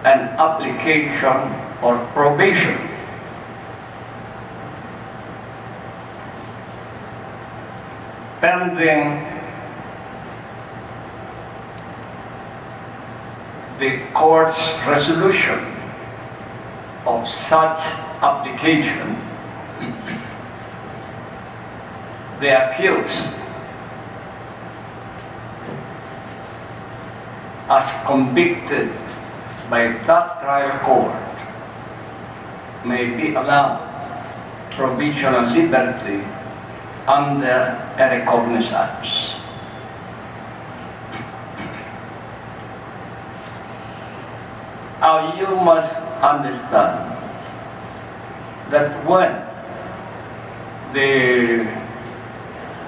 an application for probation. Pending the court's resolution of such application, the accused, as convicted by that trial court, may be allowed provisional liberty under a recognizance. Now you must understand that when the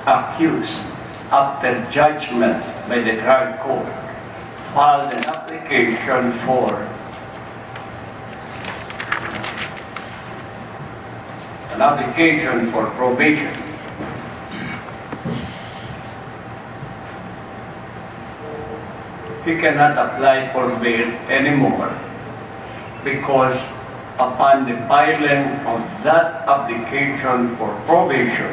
accused, after judgment by the trial court, filed an application for probation, he cannot apply for bail anymore, because upon the filing of that application for probation,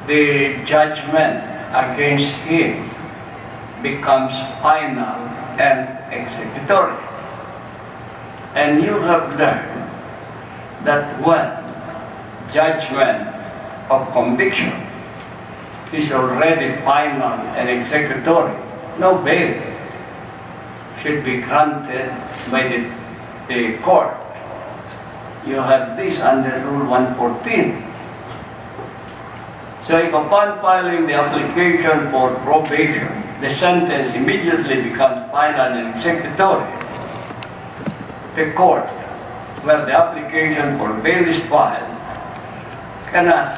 the judgment against him becomes final and executory. And you have learned that when judgment of conviction is already final and executory, no bail should be granted by the court. You have this under Rule 114. So if upon filing the application for probation, the sentence immediately becomes final and executory, the court, where the application for bail is filed, cannot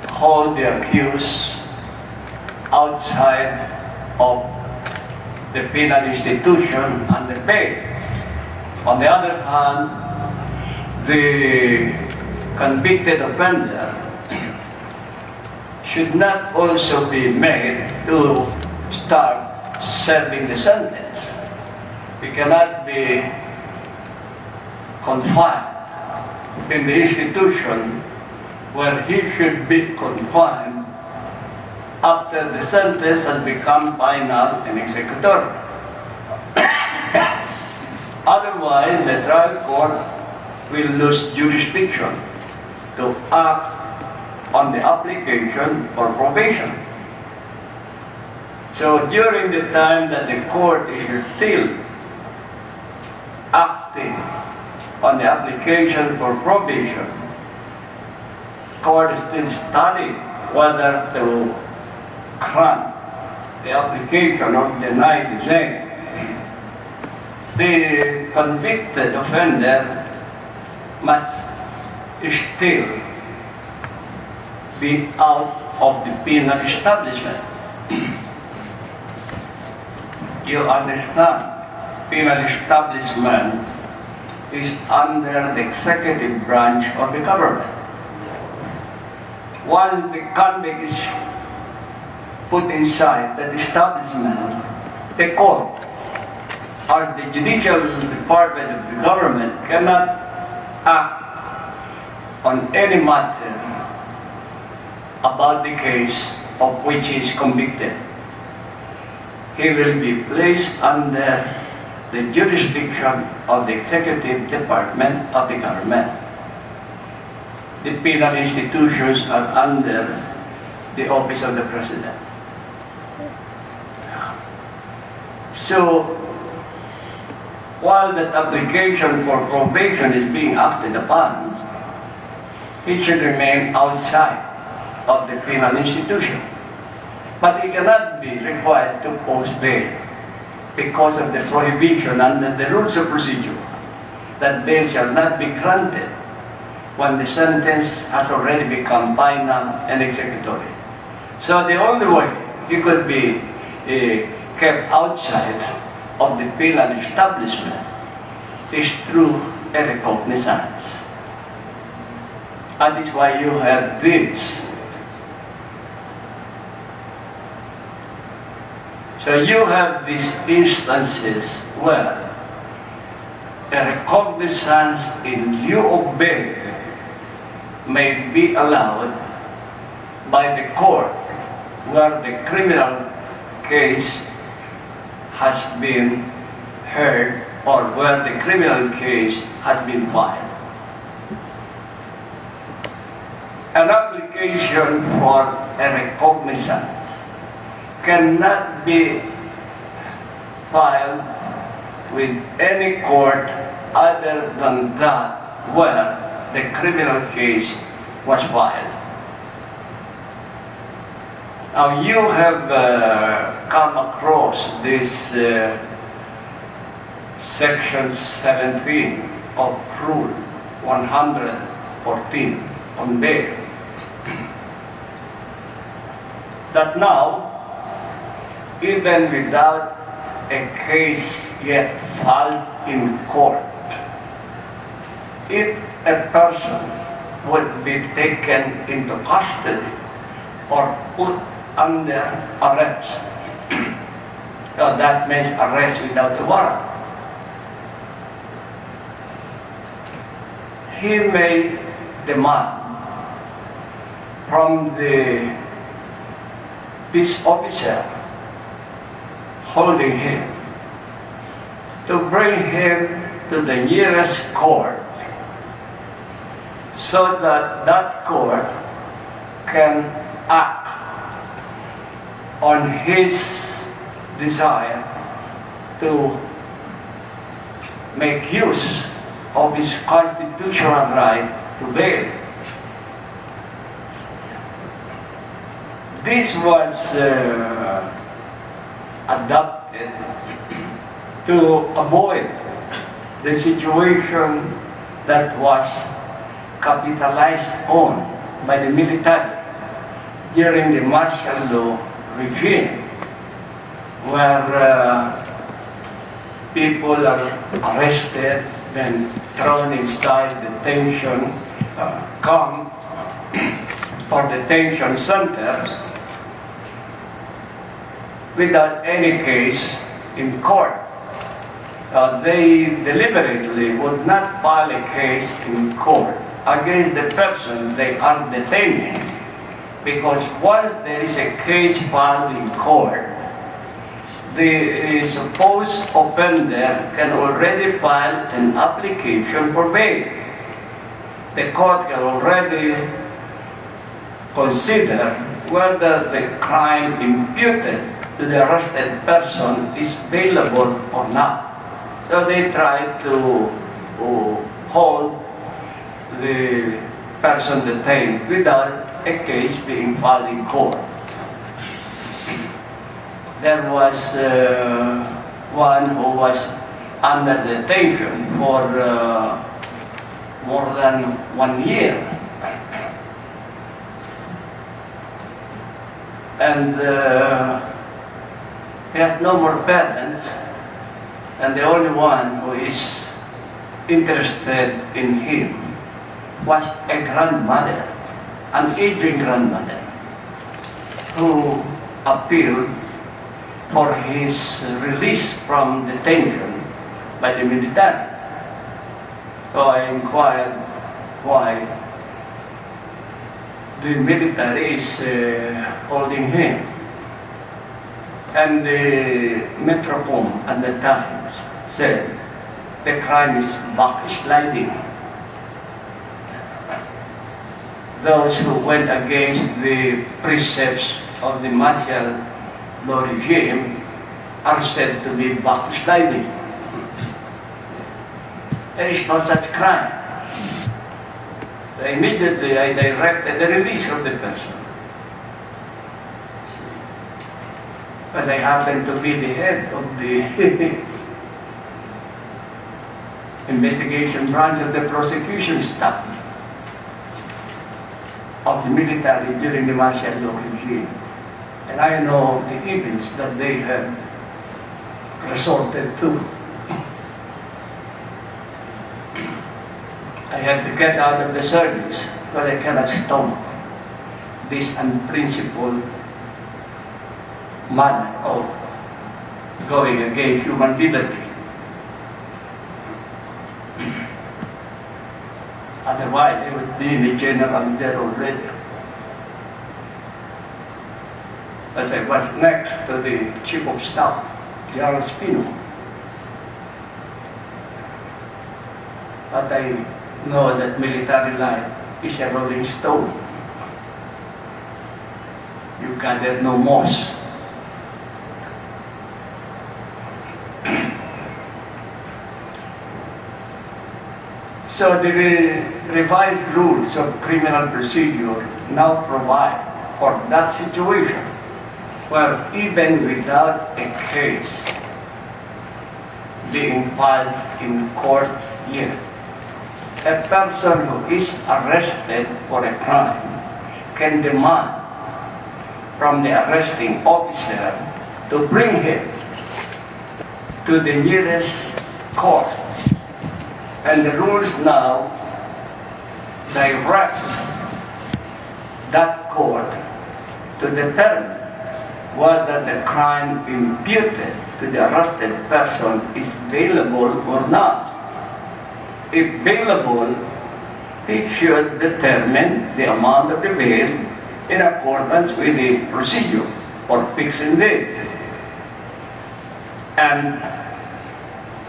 hold the accused outside of the penal institution under bail. On the other hand, the convicted offender should not also be made to start serving the sentence. He cannot be confined in the institution where he should be confined after the sentence has become final and executory. Otherwise, the trial court will lose jurisdiction to act on the application for probation. So during the time that the court is still acting on the application for probation, court is still studying whether to grant the application or deny the same. The convicted offender must still be out of the penal establishment. You understand? Penal establishment is under the executive branch of the government. Once the convict is put inside that establishment, the court, as the judicial department of the government, cannot act on any matter about the case of which he is convicted. He will be placed under the jurisdiction of the executive department of the government. The penal institutions are under the office of the president. So, while that application for probation is being acted upon, he should remain outside of the penal institution. But he cannot be required to post bail because of the prohibition under the rules of procedure that bail shall not be granted when the sentence has already become final and executory. So the only way he could be kept outside of the penal establishment is through a recognizance. That is why you have this. So you have these instances where a recognizance in lieu of bail may be allowed by the court where the criminal case has been heard or where the criminal case has been filed. An application for a recognizance cannot be filed with any court other than that where the criminal case was filed. Now you have come across this section 17 of Rule 114 on bail. That now, even without a case yet filed in court, if a person would be taken into custody or put under arrest, so that means arrest without a warrant, he may demand from the peace officer holding him to bring him to the nearest court so that that court can act on his desire to make use of his constitutional right to bail. this was adopted to avoid the situation that was capitalized on by the military during the martial law regime, where people are arrested, then thrown inside detention camp or detention centers without any case in court. They deliberately would not file a case in court against the person they are detaining, because once there is a case filed in court, the supposed offender can already file an application for bail. The court can already consider whether the crime imputed to the arrested person is bailable or not. So they try to hold the person detained without a case being filed in court. There was one who was under detention for more than 1 year. And he has no more parents, and the only one who is interested in him was a grandmother, an aging grandmother, who appealed for his release from detention by the military. So I inquired why the military is holding him. And the Metropom at the time said the crime is backsliding. Those who went against the precepts of the martial law regime are said to be backsliding. There is no such crime. So immediately I directed the release of the person. Because I happen to be the head of the investigation branch of the prosecution staff of the military during the martial law regime. And I know the evils that they have resorted to. I had to get out of the service because I cannot stomach this unprincipled manner of going against human liberty. Otherwise, they would be in the general there already. As I was next to the Chief of Staff, General Spino. But I know that military life is a rolling stone. You gather no moss. So the revised rules of criminal procedure now provide for that situation where even without a case being filed in court yet, a person who is arrested for a crime can demand from the arresting officer to bring him to the nearest court. And the rules now direct that court to determine whether the crime imputed to the arrested person is bailable or not. If bailable, it should determine the amount of the bail in accordance with the procedure for fixing this, and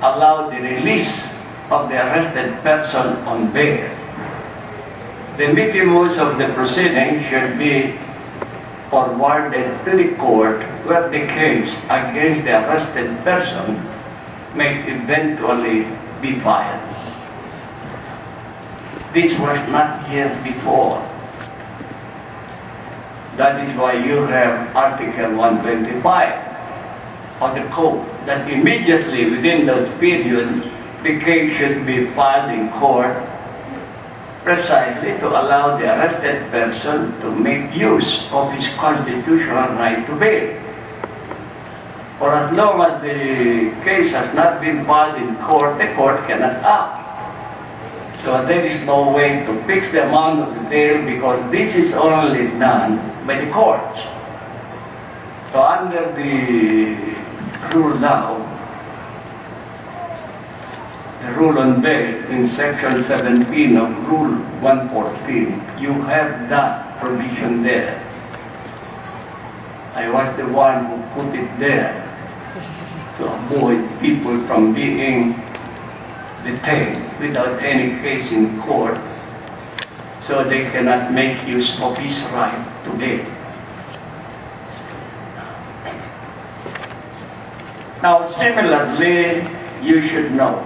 allow the release of the arrested person on bail. The mitimus of the proceeding should be forwarded to the court where the case against the arrested person may eventually be filed. This was not here before. That is why you have Article 125 of the Code, that immediately within that period, the case should be filed in court precisely to allow the arrested person to make use of his constitutional right to bail. For as long as the case has not been filed in court, the court cannot act. So there is no way to fix the amount of the bail because this is only done by the courts. So under the rule now, the rule on bail in section 17 of rule 114, you have that provision there. I was the one who put it there to avoid people from being detained without any case in court, so they cannot make use of his right to bail. Now, similarly, you should note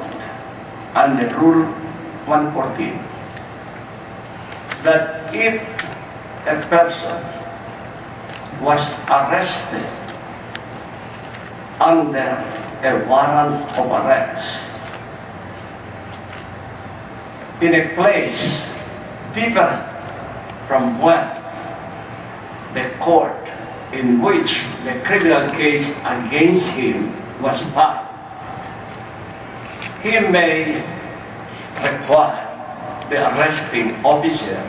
under Rule 114 that if a person was arrested under a warrant of arrest in a place different from where the court in which the criminal case against him was filed, he may require the arresting officer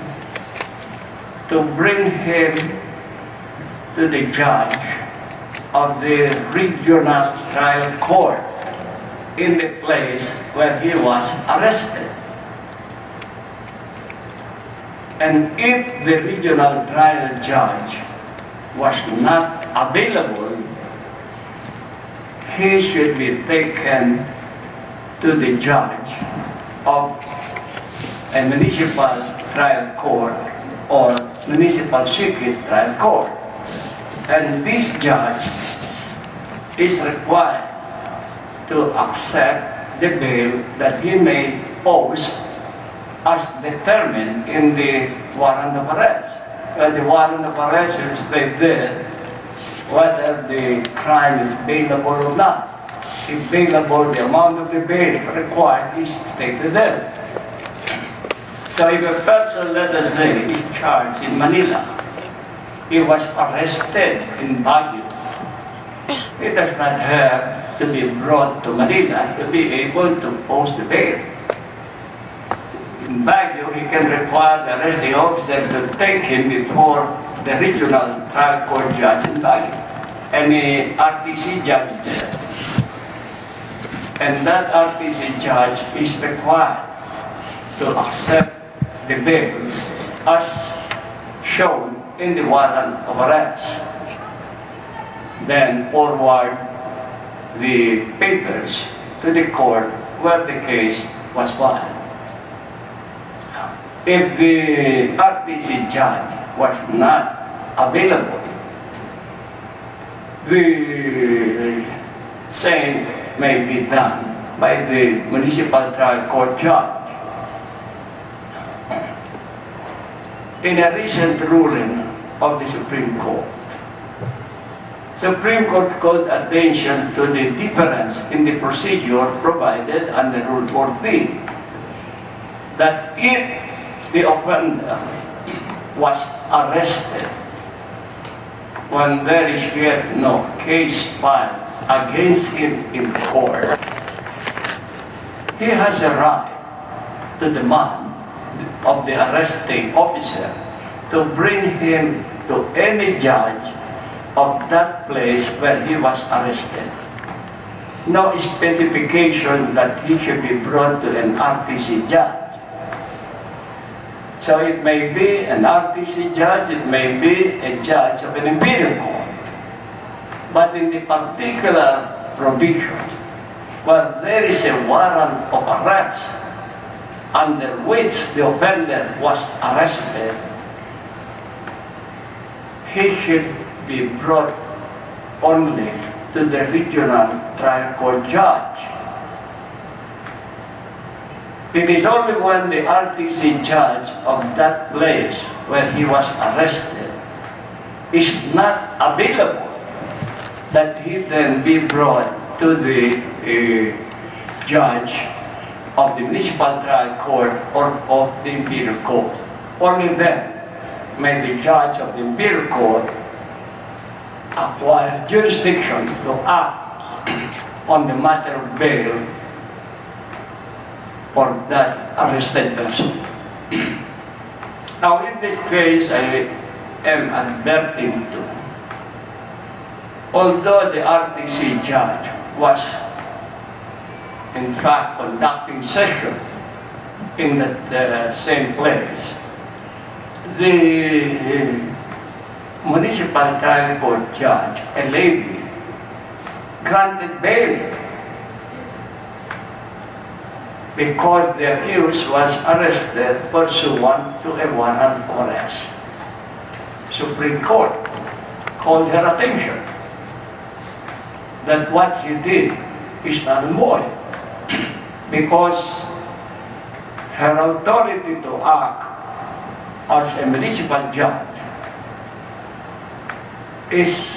to bring him to the judge of the regional trial court in the place where he was arrested. And if the regional trial judge was not available, he should be taken to the judge of a municipal trial court or municipal circuit trial court. And this judge is required to accept the bail that he may post as determined in the warrant of arrest. The warrant of arrest will state there whether the crime is bailable or not. If bailable, the amount of the bail required is stated there. So if a person, let us say, is charged in Manila, he was arrested in Baguio, he does not have to be brought to Manila to be able to post the bail. In Baguio, he can require the arresting officer to take him before the regional trial court judge in Baguio, any RTC judge there. And that RTC judge is required to accept the bail as shown in the warrant of arrest. Then forward the papers to the court where the case was filed. If the RTC judge was not available, the same may be done by the municipal trial court judge. In a recent ruling of the Supreme Court called attention to the difference in the procedure provided under Rule 14, that if the offender was arrested when there is yet no case filed against him in court, he has a right to demand of the arresting officer to bring him to any judge of that place where he was arrested. No specification that he should be brought to an RTC judge. So it may be an RTC judge, it may be a judge of an imperial court. But in the particular provision where there is a warrant of arrest under which the offender was arrested, he should be brought only to the regional trial court judge. It is only when the RTC judge of that place where he was arrested is not available, that he then be brought to the judge of the municipal trial court or of the imperial court. Only then may the judge of the imperial court acquire jurisdiction to act on the matter of bail for that arrested person. Now, in this case, I am adverting to, although the RTC judge was in fact conducting session in the same place, the municipal trial court judge, a lady, granted bail because the accused was arrested pursuant to a warrant of arrest. Supreme Court called her attention that what she did is not moral because her authority to act as a municipal judge is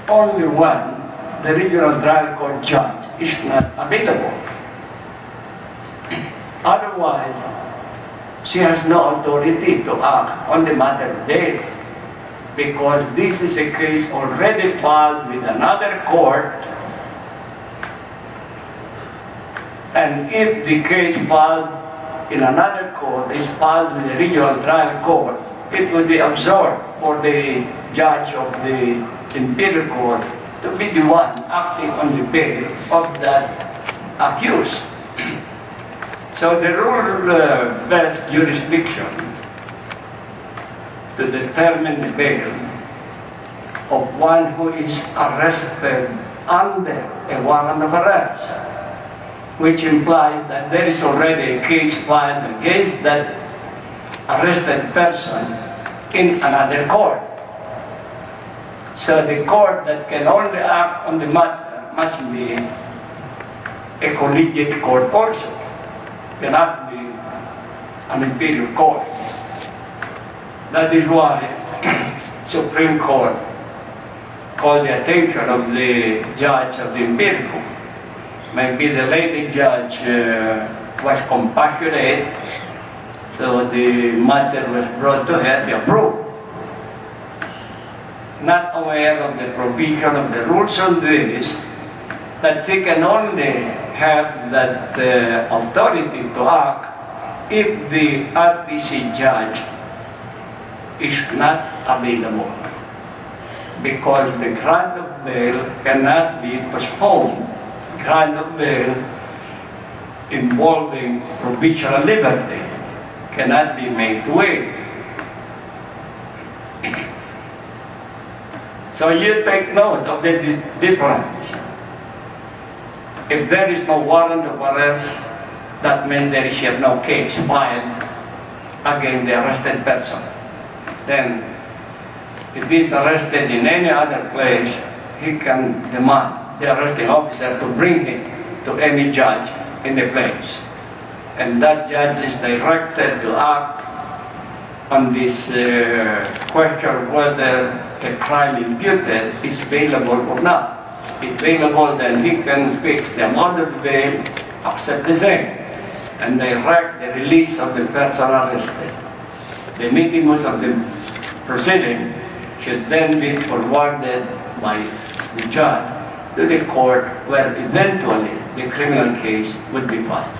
only when the regional trial court judge is not available. Otherwise, she has no authority to act on the matter of bail because this is a case already filed with another court, and if the case filed in another court is filed with the regional trial court, it would be absurd for the judge of the imperial court to be the one acting on the bail of that accused. So the rule vests jurisdiction to determine the bail of one who is arrested under a warrant of arrest, which implies that there is already a case filed against that arrested person in another court. So the court that can only act on the matter must be a collegiate court also. Cannot be an imperial court. That is why Supreme Court called the attention of the judge of the imperial court. Maybe the lady judge was compassionate, so the matter was brought to her to approve. Not aware of the provision of the rules on this, that she can only have that authority to act if the RTC judge is not available, because the grant of bail cannot be postponed. Grant of bail involving provisional liberty cannot be made to wait. So you take note of the difference. If there is no warrant of arrest, that means there is yet no case filed against the arrested person. Then, if he is arrested in any other place, he can demand the arresting officer to bring him to any judge in the place. And that judge is directed to act on this question of whether the crime imputed is bailable or not. If bailable, then he can fix the amount of bail, accept the same, and direct the release of the person arrested. The mitimus of the proceeding should then be forwarded by the judge to the court where eventually the criminal case would be filed.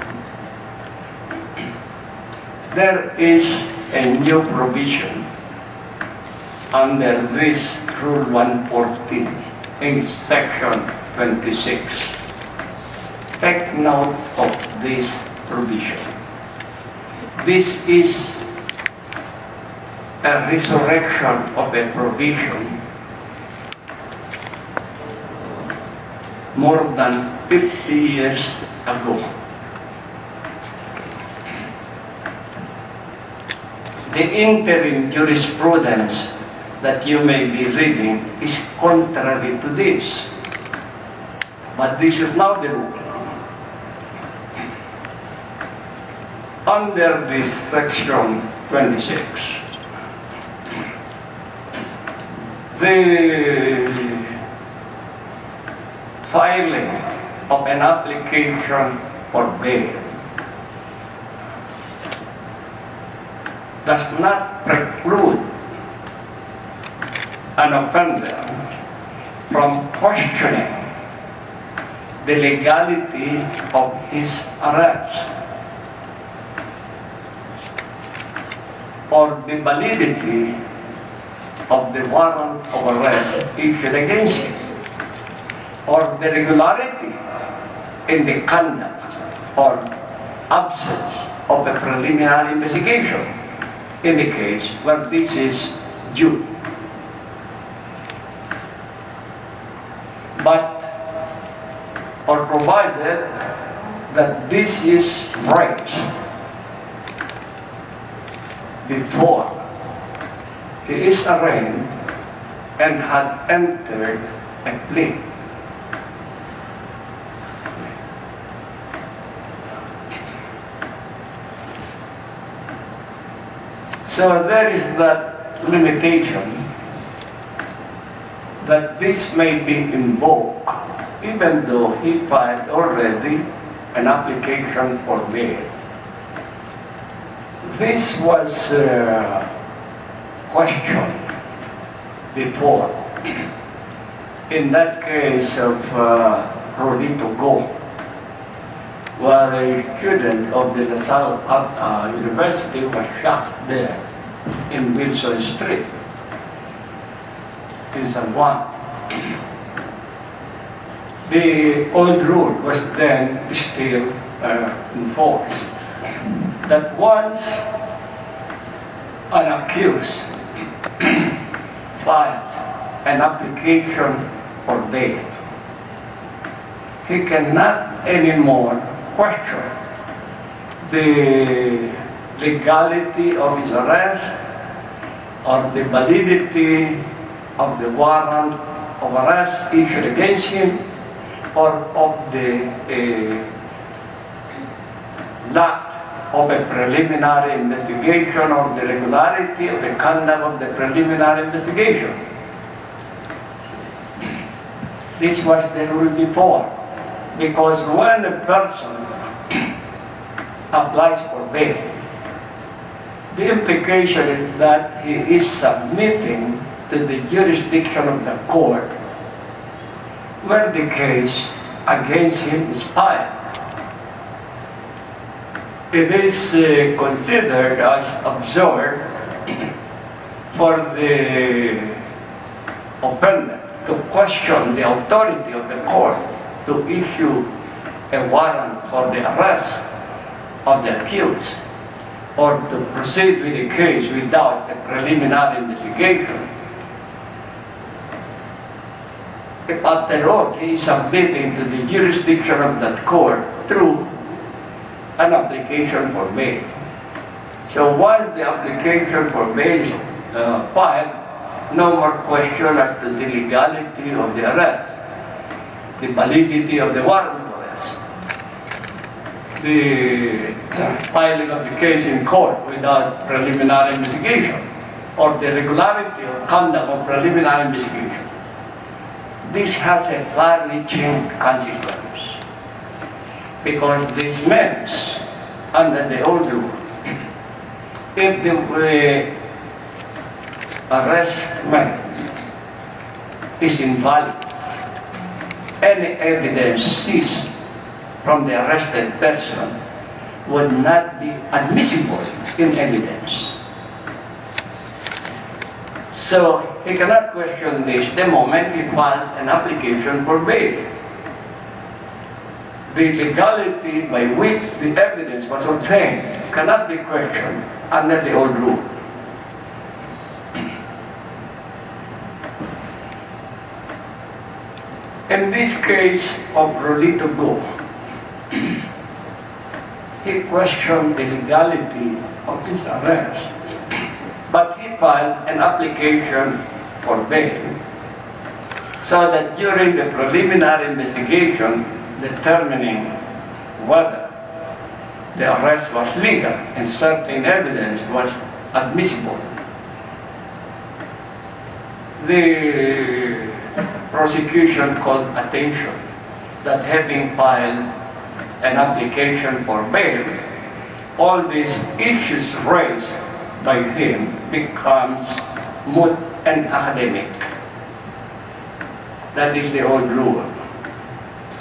There is a new provision under this Rule 114 in Section 26. Take note of this provision. This is a resurrection of a provision more than 50 years ago. The interim jurisprudence that you may be reading is contrary to this. But this is now the rule. Under this Section 26, the filing of an application for bail does not preclude an offender from questioning the legality of his arrest or the validity of the warrant of arrest issued against him, or the regularity in the conduct or absence of a preliminary investigation in the case where this is due. But, or provided that this is raised before he is arraigned and had entered a plea. So there is that limitation that this may be invoked even though he filed already an application for bail. This was questioned before. In that case of Rolito Go, where a student of the La Salle University was shot there in Wilson Street in San Juan. The old rule was then still in force, that once an accused files an application for bail, he cannot anymore question the legality of his arrest or the validity of the warrant of arrest issued against him, or of the lack of a preliminary investigation, or the regularity of the conduct of the preliminary investigation. This was the rule before, because when a person applies for bail, the implication is that he is submitting to the jurisdiction of the court where the case against him is filed. It is considered as absurd for the offender to question the authority of the court to issue a warrant for the arrest of the accused, or to proceed with the case without a preliminary investigation. If after all he is submitting to the jurisdiction of that court through an application for bail. So once the application for bail is filed, no more question as to the legality of the arrest, the validity of the warrant of arrest, the filing of the case in court without preliminary investigation, or the regularity of conduct of preliminary investigation. This has a far-reaching consequence, because this means, under the old rule, if the arrest is invalid, any evidence seized from the arrested person would not be admissible in evidence. So he cannot question this the moment he files an application for bail. The legality by which the evidence was obtained cannot be questioned under the old rule. In this case of Rolito Go, he questioned the legality of his arrest, but he filed an application for bail so that during the preliminary investigation determining whether the arrest was legal and certain evidence was admissible, the prosecution called attention that having filed an application for bail, all these issues raised by him becomes moot and academic. That is the old rule.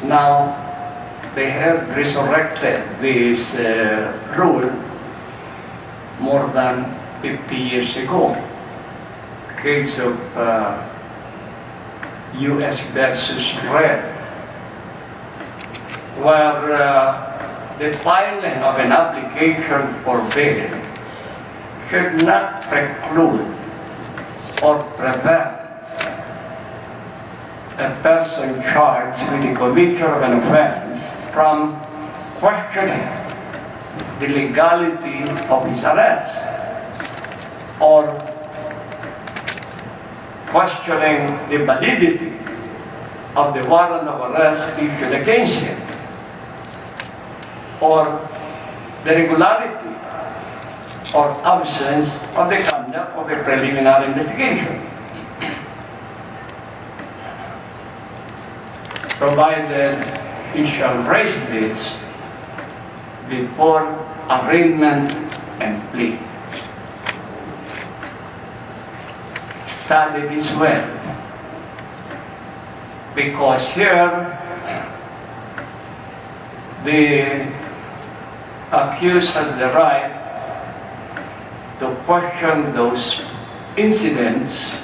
Now, they have resurrected this rule more than 50 years ago. Case of U.S. versus Red, where the filing of an application for bail should not preclude or prevent a person charged with the commission of an offense from questioning the legality of his arrest or questioning the validity of the warrant of arrest issued against him or the regularity or absence of the conduct of a preliminary investigation, provided he shall raise this before arraignment and plea. Study this well, because here the accused has the right to question those incidents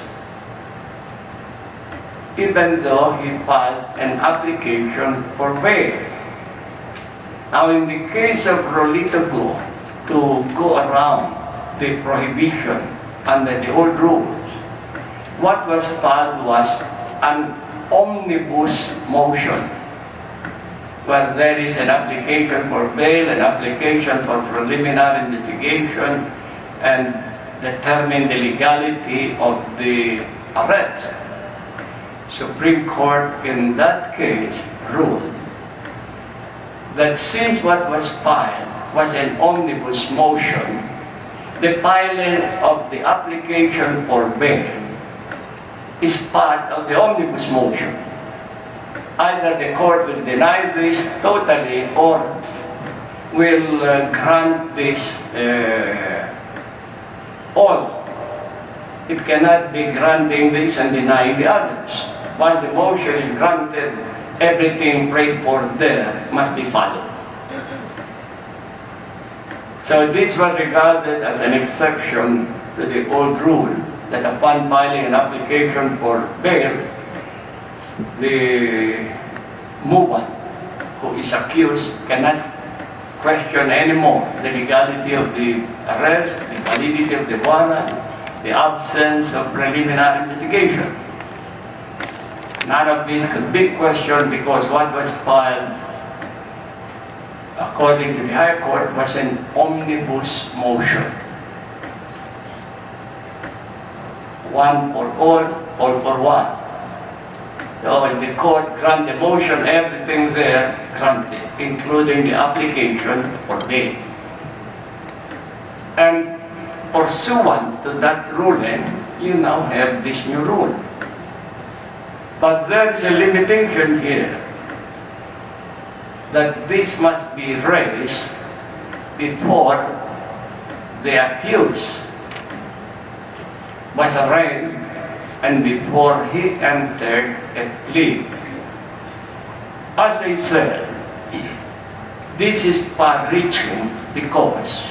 even though he filed an application for bail. Now, in the case of Rolito Go, to go around the prohibition under the old rules, what was filed was an omnibus motion, where there is an application for bail, an application for preliminary investigation, and determine the legality of the arrest. Supreme Court in that case ruled that since what was filed was an omnibus motion, the filing of the application for bail is part of the omnibus motion. Either the court will deny this totally or will grant this all. It cannot be granting this and denying the others. While the motion is granted, everything prayed for there must be followed. So this was regarded as an exception to the old rule that upon filing an application for bail, the movant who is accused cannot question anymore the legality of the arrest, the validity of the warrant, the absence of preliminary investigation. None of this could be questioned because what was filed, according to the High Court, was an omnibus motion. One for all for one. So when the court granted the motion, everything there granted, including the application for bail. And pursuant to that ruling, you now have this new rule. But there is a limitation here, that this must be raised before the accused was arraigned and before he entered a plea. As I said, this is far-reaching because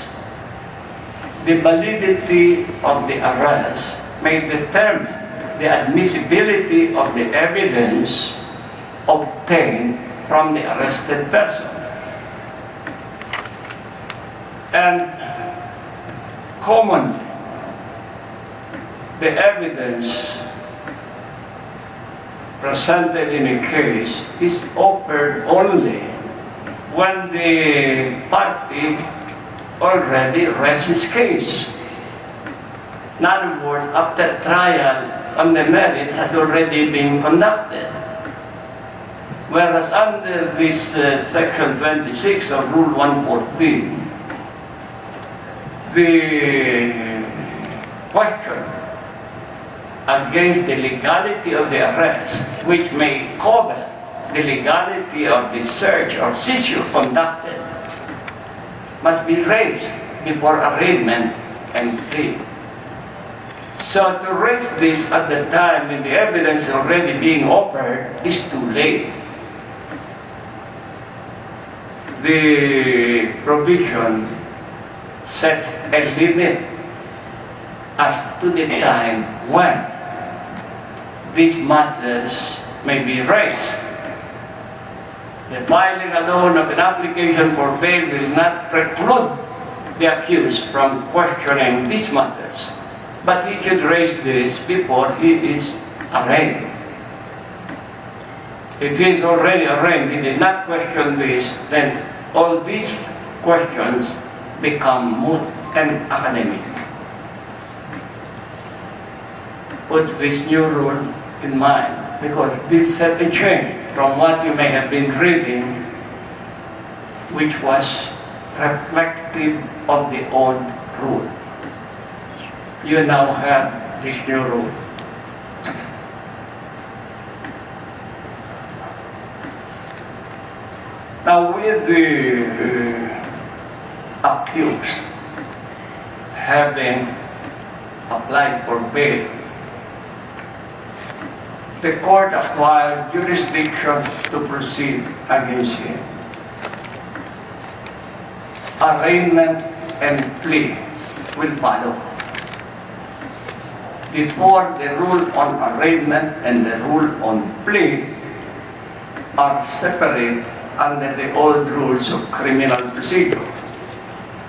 the validity of the arrest may determine the admissibility of the evidence obtained from the arrested person. And commonly, the evidence presented in a case is offered only when the party already rests his case. In other words, after trial on the merits had already been conducted. Whereas under this section 26 of Rule 114, the question against the legality of the arrest, which may cover the legality of the search or seizure conducted, must be raised before arraignment and plea. So to raise this at the time when the evidence is already being offered is too late. The provision sets a limit as to the time when these matters may be raised. The filing alone of an application for bail will not preclude the accused from questioning these matters, but he should raise this before he is arraigned. If he is already arraigned, he did not question this, then all these questions become moot and academic. Put this new rule in mind, because this set a change from what you may have been reading, which was reflective of the old rule. You now have this new rule. Now, with the accused having applied for bail, the court acquired jurisdiction to proceed against him. Arraignment and plea will follow. Before, the rule on arraignment and the rule on plea are separate under the old rules of criminal procedure.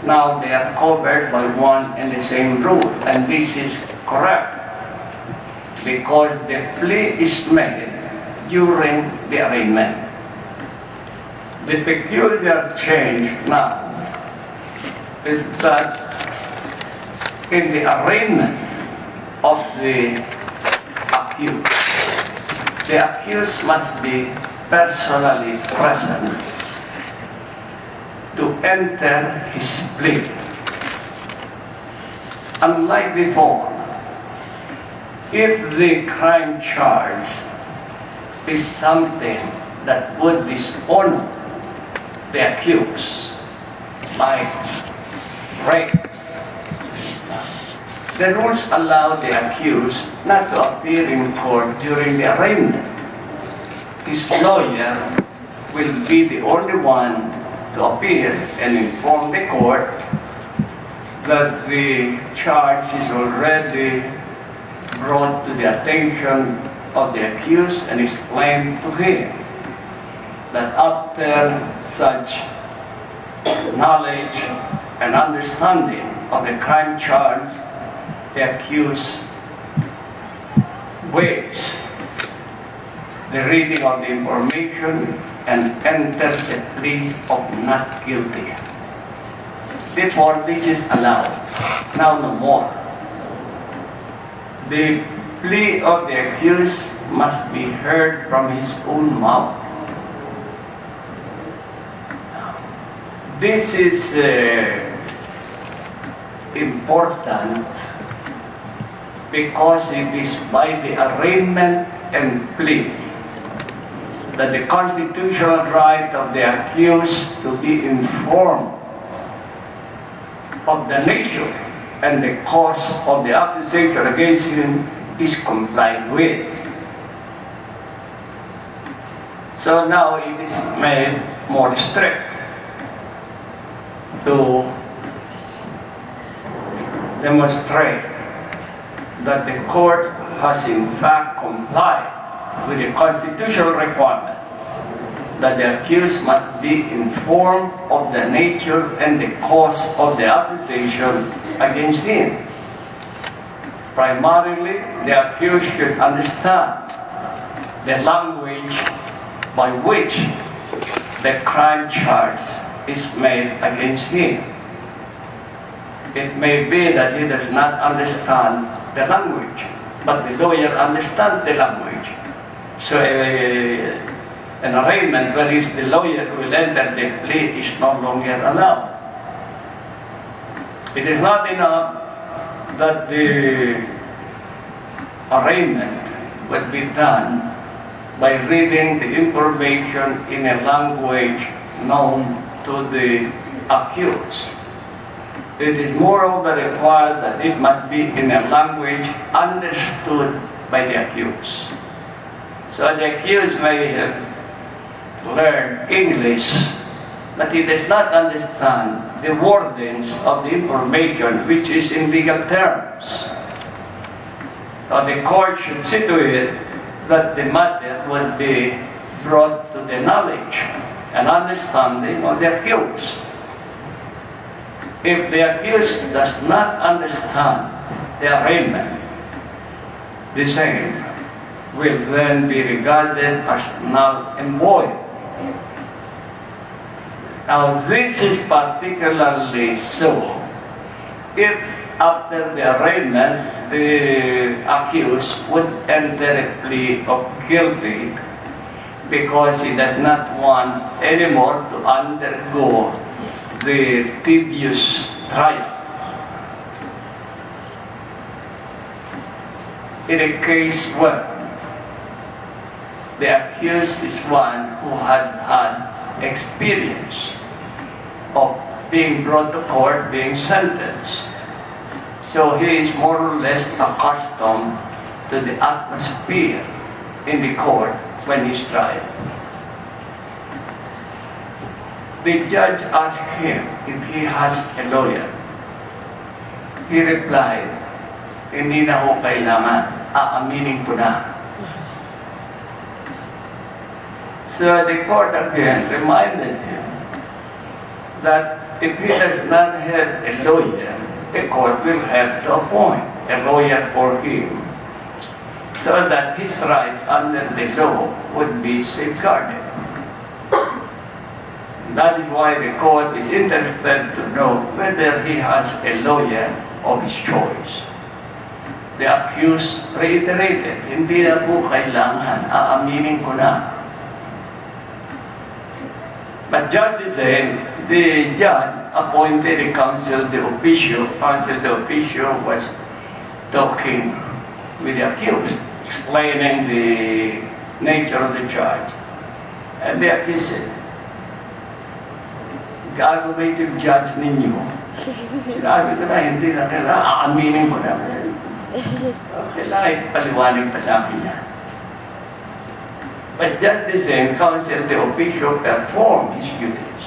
Now they are covered by one and the same rule, and this is correct, because the plea is made during the arraignment. The peculiar change now is that in the arraignment of the accused must be personally present to enter his plea. Unlike before, if the crime charge is something that would dishonor the accused, like rape, the rules allow the accused not to appear in court during the arraignment. His lawyer will be the only one to appear and inform the court that the charge is already brought to the attention of the accused and explained to him that after such knowledge and understanding of the crime charge, the accused waives the reading of the information and enters a plea of not guilty. Before, this is allowed. Now no more. The plea of the accused must be heard from his own mouth. This is important because it is by the arraignment and plea that the constitutional right of the accused to be informed of the nature and the cause of the accusation against him is complied with. So now it is made more strict to demonstrate that the court has in fact complied with the constitutional requirement that the accused must be informed of the nature and the cause of the accusation against him. Primarily, the accused should understand the language by which the crime charge is made against him. It may be that he does not understand the language, but the lawyer understands the language. So an arraignment where is the lawyer who will enter the plea is no longer allowed. It is not enough that the arraignment would be done by reading the information in a language known to the accused. It is moreover required that it must be in a language understood by the accused. So the accused may have learned English, but he does not understand the wordings of the information which is in legal terms. So the court should see to it that the matter would be brought to the knowledge and understanding of the accused. If the accused does not understand the arraignment, the same will then be regarded as null and void. Now, this is particularly so if after the arraignment the accused would enter a plea of guilty because he does not want anymore to undergo the tedious trial. In a case where the accused is one who had had experience of being brought to court, being sentenced, so he is more or less accustomed to the atmosphere in the court when he's tried. The judge asked him if he has a lawyer. He replied, hindi na ho kailangan, aaminin ko na. So the court again reminded him that if he does not have a lawyer, the court will have to appoint a lawyer for him so that his rights under the law would be safeguarded. That is why the court is interested to know whether he has a lawyer of his choice. The accused reiterated, hindi na po kailangan, aaminin ko na. But just the same, the judge appointed a counsel de officio. Counsel de officio was talking with the accused, explaining the nature of the charge. And the accused said, aggravative judge ninyo. Sinabi ko na, hindi na kailangan, aaminin ko na. Kailangan ipaliwanag pa sa akin yan. But just the same, counsel the official performed his duties.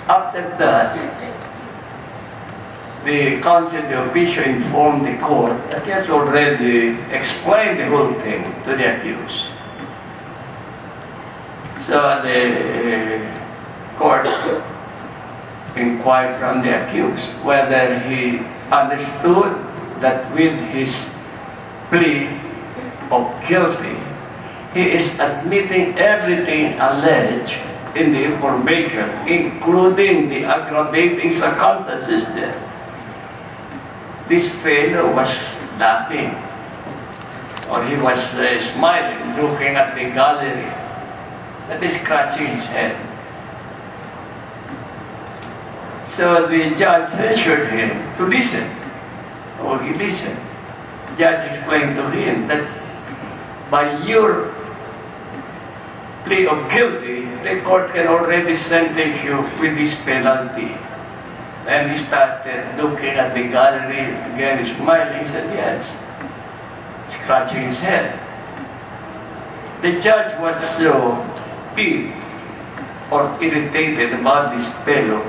After that, the counsel the official informed the court that he has already explained the whole thing to the accused. So the court inquired from the accused whether he understood that with his plea of guilty, he is admitting everything alleged in the information, including the aggravating circumstances there. This fellow was laughing, or he was smiling, looking at the gallery, but scratching his head. So the judge censured him to listen. Oh, he listened. The judge explained to him that by your plea of guilty, the court can already sentence you with this penalty. And he started looking at the gallery, again smiling, said yes, scratching his head. The judge was so peeved or irritated about this fellow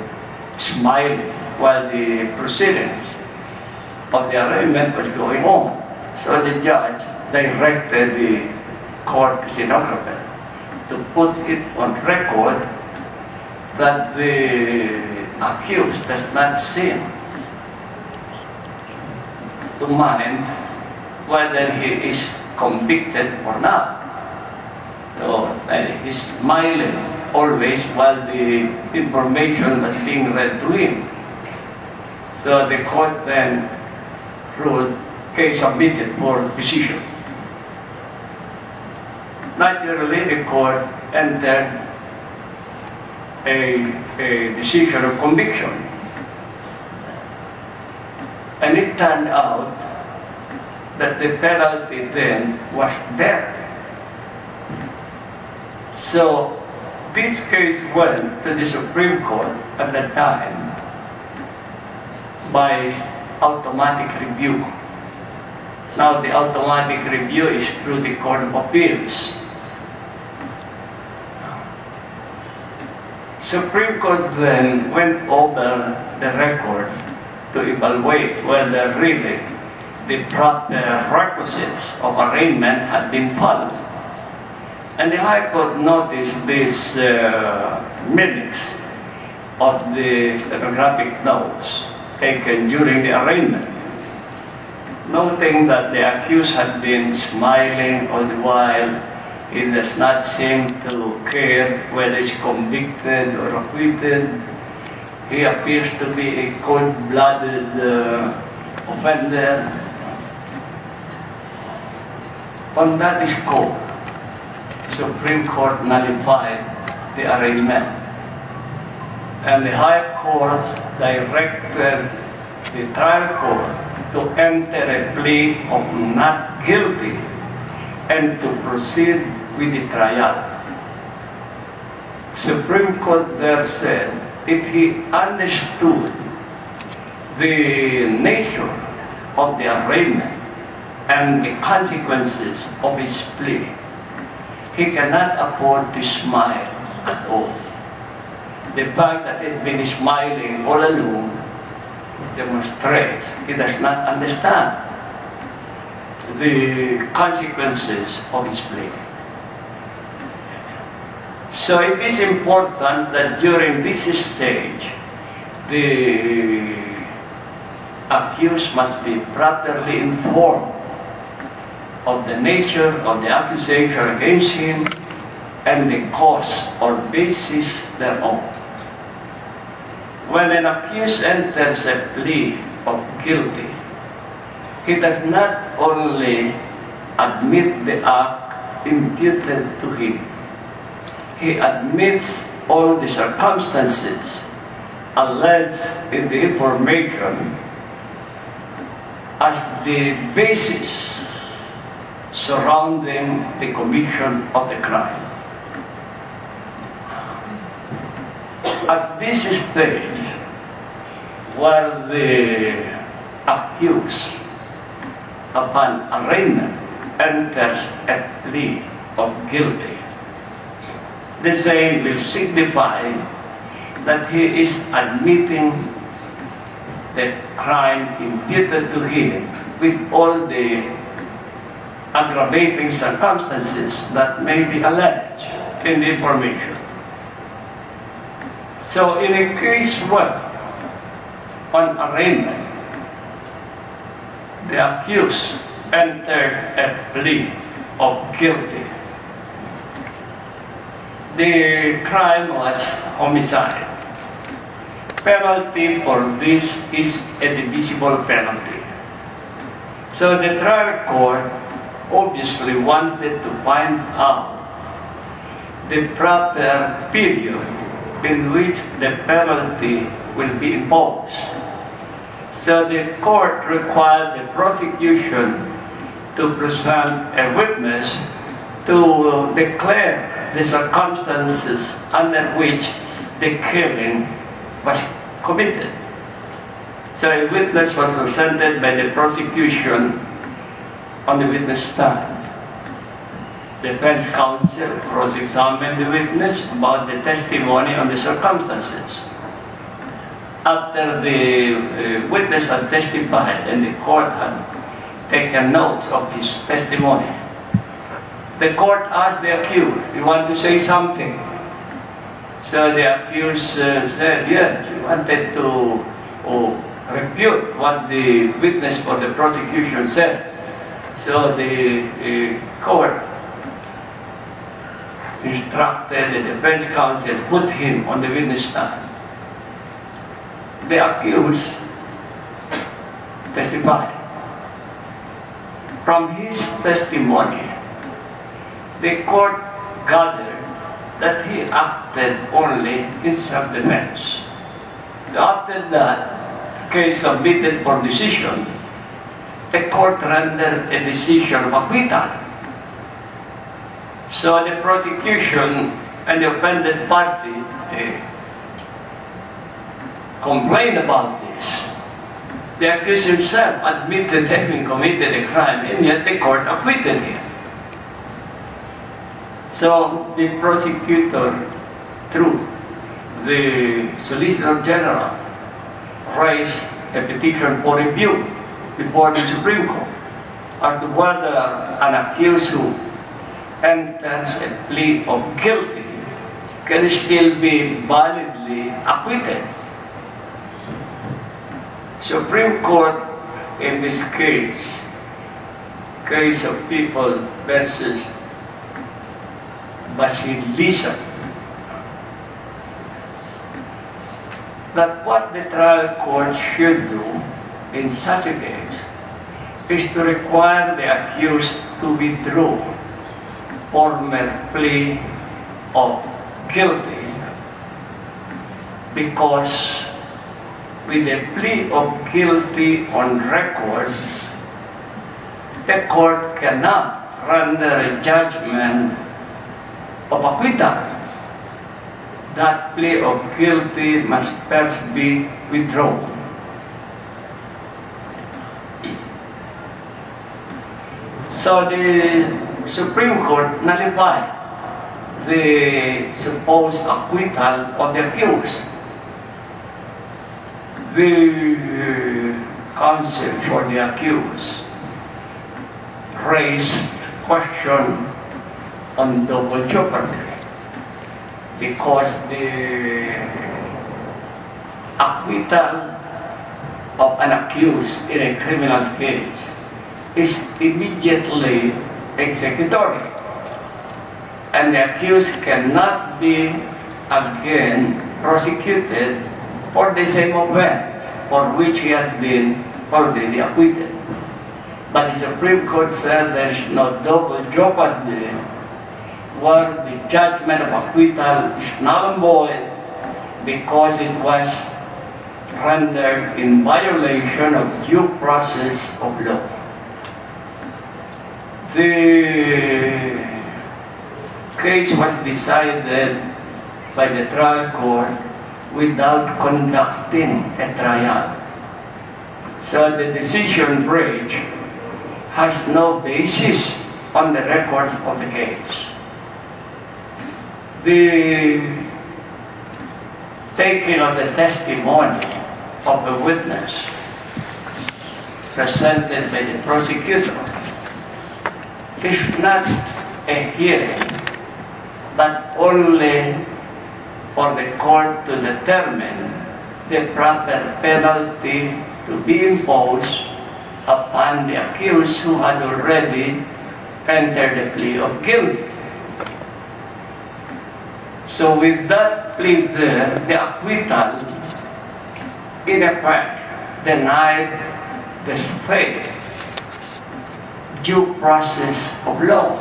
smiling while the proceedings of the arraignment was going on. So the judge directed the court stenographer to put it on record that the accused does not seem to mind whether he is convicted or not. So he's smiling always while the information was being read to him. So the court then ruled case submitted for decision. Naturally, the court entered a decision of conviction. And it turned out that the penalty then was death. So this case went to the Supreme Court at that time by automatic review. Now the automatic review is through the Court of Appeals. Supreme Court then went over the record to evaluate whether really the proper requisites of arraignment had been followed. And the High Court noticed these minutes of the stenographic notes taken during the arraignment, noting that the accused had been smiling all the while. He does not seem to care whether he's convicted or acquitted. He appears to be a cold-blooded offender. On that score, Supreme Court nullified the arraignment. And the High Court directed the trial court to enter a plea of not guilty and to proceed with the trial. Supreme Court there said if he understood the nature of the arraignment and the consequences of his plea, he cannot afford to smile at all. The fact that he's been smiling all along demonstrates he does not understand the consequences of his plea. So it is important that during this stage, the accused must be properly informed of the nature of the accusation against him and the cause or basis thereof. When an accused enters a plea of guilty, he does not only admit the act imputed to him, he admits all the circumstances alleged in the information as the basis surrounding the commission of the crime. At this stage, while the accused, upon arraignment, enters a plea of guilty, the same will signify that he is admitting the crime imputed to him with all the aggravating circumstances that may be alleged in the information. So in a case where, on arraignment, the accused entered a plea of guilty, the crime was homicide. Penalty for this is a divisible penalty. So the trial court obviously wanted to find out the proper period in which the penalty will be imposed. So the court required the prosecution to present a witness to declare the circumstances under which the killing was committed. So a witness was presented by the prosecution on the witness stand. The defense counsel cross-examined the witness about the testimony on the circumstances. After the witness had testified and the court had taken notes of his testimony, the court asked the accused, "You want to say something?" So the accused said, "Yes, he wanted to refute what the witness for the prosecution said." So the court instructed the defense counsel to put him on the witness stand. The accused testified. From his testimony, the court gathered that he acted only in self-defense. So after that, the case submitted for decision the court rendered a decision of acquittal. So the prosecution and the offended party complained about this. The accused himself admitted having committed a crime, and yet the court acquitted him. So the prosecutor, through the Solicitor General, raised a petition for review before the Supreme Court as to whether an accused who enters a plea of guilty can still be validly acquitted. Supreme Court in this case of People versus Basilisa, that what the trial court should do in such a case is to require the accused to withdraw formal plea of guilty, because with a plea of guilty on record, the court cannot render a judgment of acquittal. That plea of guilty must first be withdrawn. So the Supreme Court nullified the supposed acquittal of the accused. The counsel for the accused raised question on double jeopardy, because the acquittal of an accused in a criminal case is immediately executory, and the accused cannot be again prosecuted for the same offense for which he had been already acquitted. But the Supreme Court said there is no double jeopardy where the judgment of acquittal is null and void because it was rendered in violation of due process of law. The case was decided by the trial court without conducting a trial. So the decision reached has no basis on the records of the case. The taking of the testimony of the witness presented by the prosecutor is not a hearing, but only for the court to determine the proper penalty to be imposed upon the accused who had already entered the plea of guilt. So with that plea there, the acquittal in effect denied the state due process of law.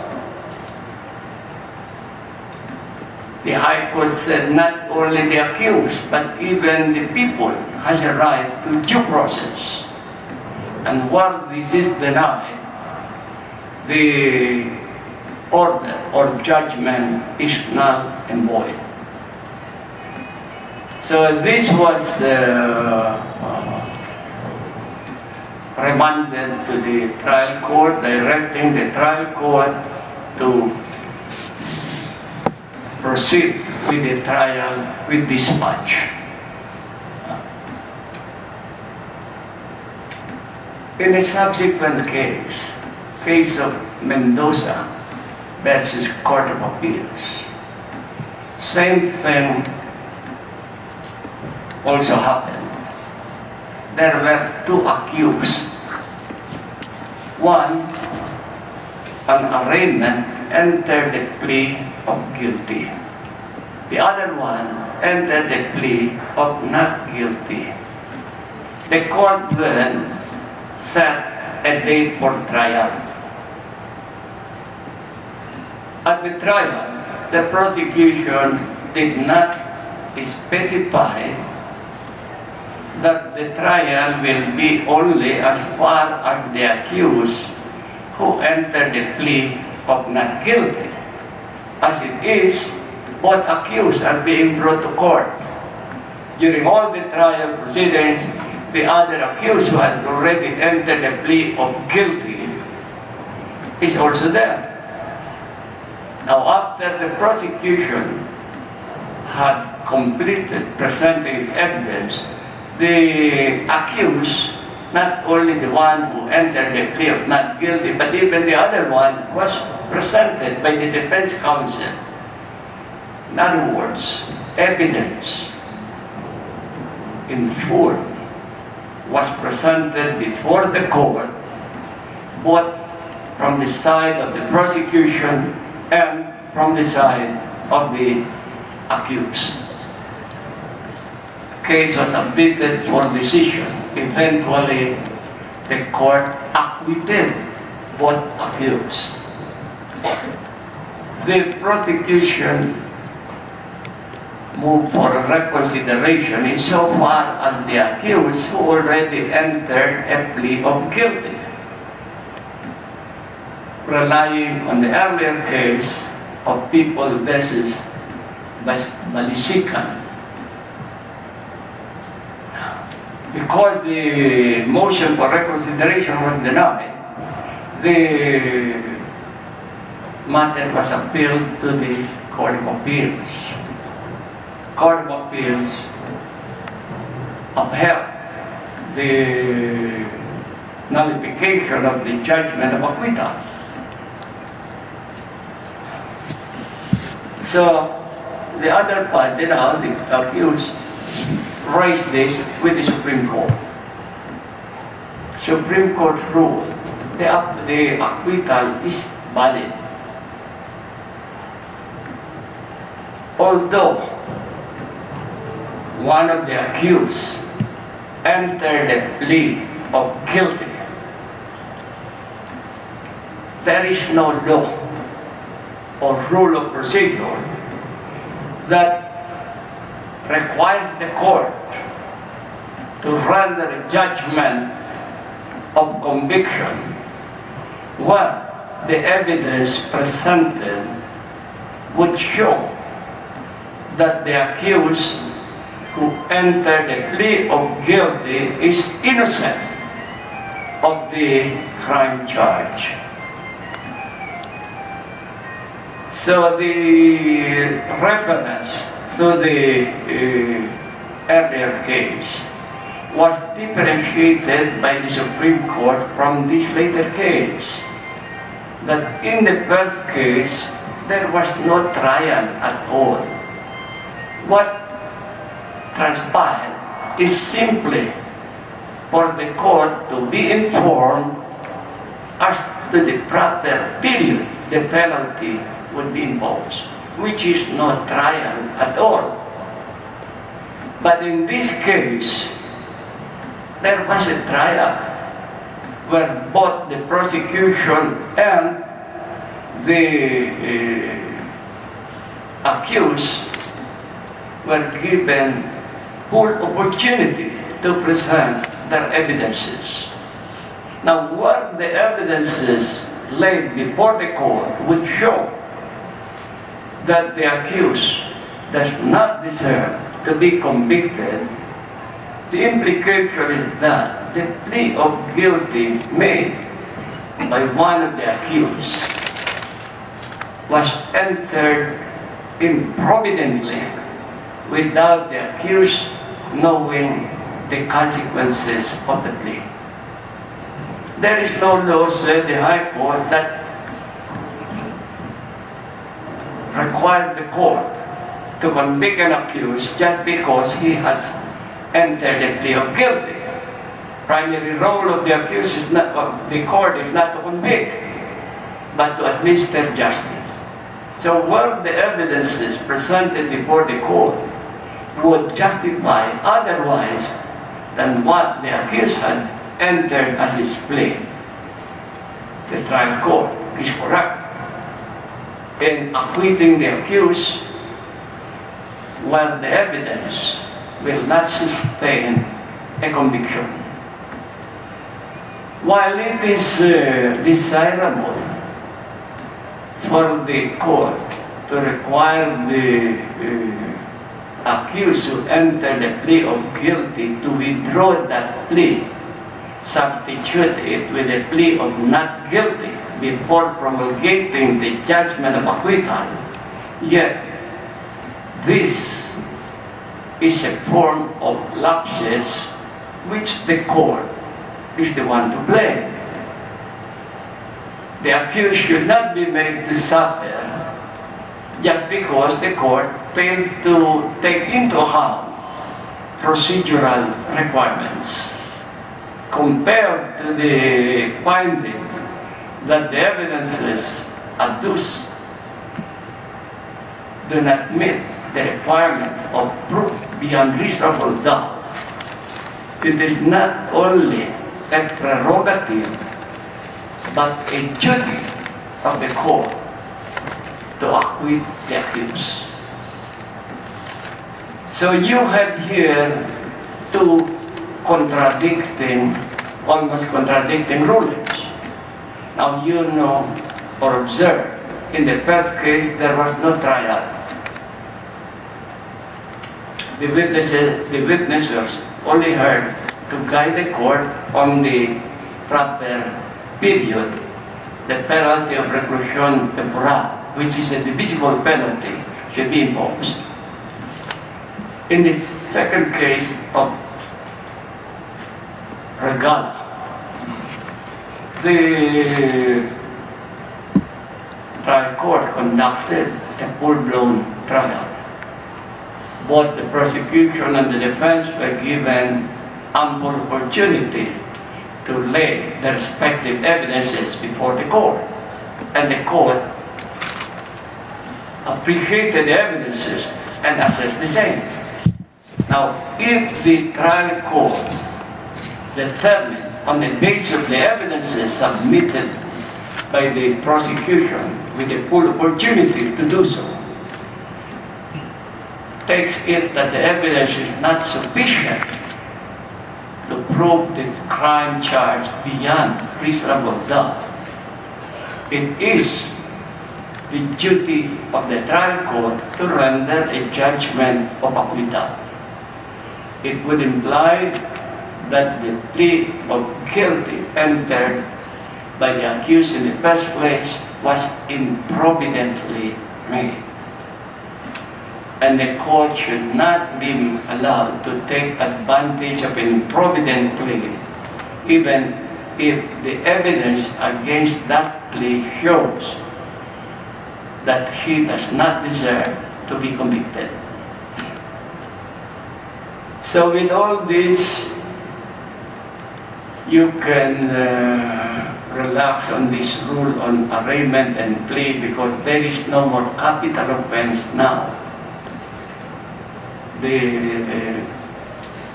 The High Court said not only the accused, but even the people has a right to due process. And where this is denied, the order or judgment is null and void. So this was remanded to the trial court, directing the trial court to proceed with the trial with dispatch. In a subsequent case of Mendoza versus Court of Appeals, same thing also happened. There were two accused. One, on arraignment, entered the plea of guilty. The other one entered the plea of not guilty. The court then set a date for trial. At the trial, the prosecution did not specify that the trial will be only as far as the accused who entered the plea of not guilty. As it is, both accused are being brought to court. During all the trial proceedings, the other accused who had already entered the plea of guilty is also there. Now, after the prosecution had completed presenting its evidence, the accused, not only the one who entered the plea of not guilty, but even the other one was presented by the defense counsel. In other words, evidence in full was presented before the court, both from the side of the prosecution and from the side of the accused. The case was submitted for decision. Eventually, the court acquitted both accused. The prosecution moved for a reconsideration insofar as the accused who already entered a plea of guilty, relying on the earlier case of People versus Balisican. Because the motion for reconsideration was denied, the matter was appealed to the Court of Appeals. Court of Appeals upheld the nullification of the judgment of acquittal. So the other party, now the accused, raised this with the Supreme Court. Supreme Court ruled the acquittal is valid. Although one of the accused entered a plea of guilty, there is no law or rule of procedure that requires the court to render a judgment of conviction when the evidence presented would show that the accused who entered a plea of guilty is innocent of the crime charge. So the reference to the earlier case was differentiated by the Supreme Court from this later case. That in the first case, there was no trial at all. What transpired is simply for the court to be informed as to the proper period the penalty would be imposed, which is no trial at all. But in this case, there was a trial where both the prosecution and the accused were given full opportunity to present their evidences. Now, what the evidences laid before the court would show that the accused does not deserve to be convicted, the implication is that the plea of guilty made by one of the accused was entered improvidently without the accused knowing the consequences of the plea. There is no law, said the High Court, that requires the court to convict an accused just because he has entered a plea of guilty. Primary role of the accused is not, of the court is not to convict, but to administer justice. So were the evidences presented before the court would justify otherwise than what the accused had entered as his plea, the trial court is correct in acquitting the accused while the evidence will not sustain a conviction. While it is desirable for the court to require the accused to enter the plea of guilty to withdraw that plea, substitute it with a plea of not guilty before promulgating the judgment of acquittal, yet this is a form of lapses which the court is the one to blame. The accused should not be made to suffer just because the court failed to take into account procedural requirements compared to the findings that the evidences adduced do not meet the requirement of proof beyond reasonable doubt. It is not only a prerogative but a duty of the court to acquit the accused. So you have here two almost contradicting rulings. Now you know or observe, in the first case there was no trial. The witness was only heard to guide the court on the proper period, the penalty of reclusion temporal, which is a divisible penalty, should be imposed. In the second case of Regala, the trial court conducted a full-blown trial. Both the prosecution and the defense were given ample opportunity to lay their respective evidences before the court, and the court appreciated the evidences and assessed the same. Now, if the trial court determined on the basis of the evidences submitted by the prosecution with the full opportunity to do so, takes it that the evidence is not sufficient to prove the crime charge beyond reasonable doubt, it is the duty of the trial court to render a judgment of acquittal. It would imply that the plea of guilty entered by the accused in the first place was improvidently made. And the court should not be allowed to take advantage of an improvident plea, even if the evidence against that plea shows that he does not deserve to be convicted. So with all this, you can relax on this rule on arraignment and plea because there is no more capital offense now. The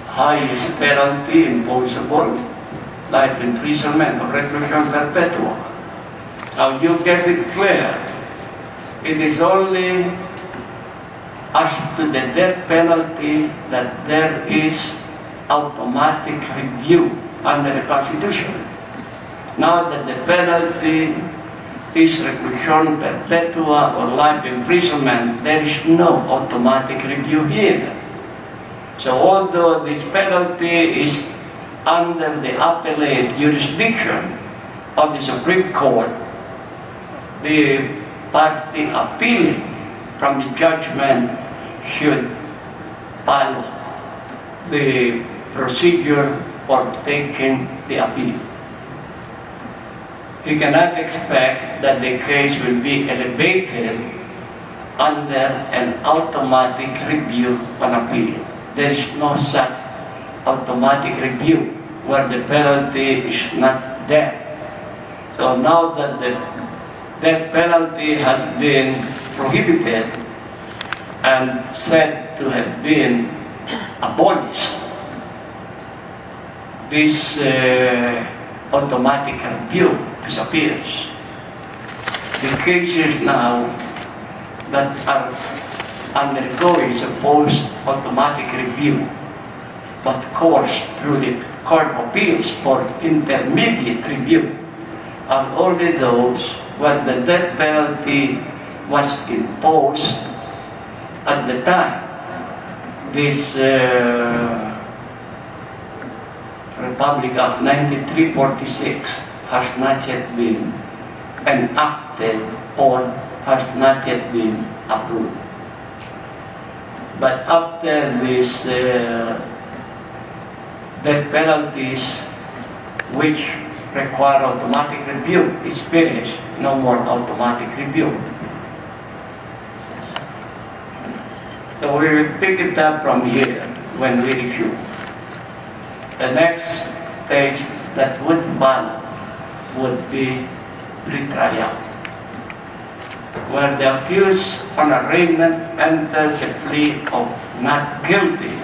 highest penalty imposable, life imprisonment or reclusion perpetua. Now you get it clear. It is only as to the death penalty that there is automatic review under the Constitution. Now that the penalty is reclusion perpetua or life imprisonment, there is no automatic review here. So although this penalty is under the appellate jurisdiction of the Supreme Court, the party appealing from the judgment should follow the procedure for taking the appeal. You cannot expect that the case will be elevated under an automatic review on appeal. There is no such automatic review where the penalty is not there. So now that the death penalty has been prohibited and said to have been abolished, this automatic review disappears. The cases now that are undergoing supposed automatic review but course through the Court of Appeals for intermediate review of only those where the death penalty was imposed at the time this Republic of 9346 has not yet been enacted or has not yet been approved. But after this death penalties which require automatic review is finished, no more automatic review. So we will pick it up from here when we review. The next stage that would follow would be retrial, where the accused on arraignment enters a plea of not guilty.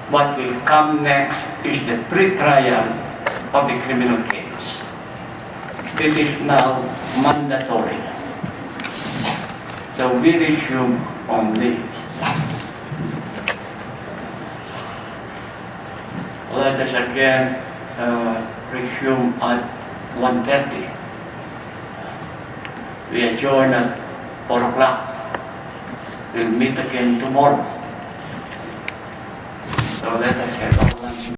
What will come next is the pre-trial of the criminal case. It is now mandatory. So we resume on this. Let us again resume at 1:30. We adjourn at 4 o'clock. We'll meet again tomorrow. So let us have a lunch.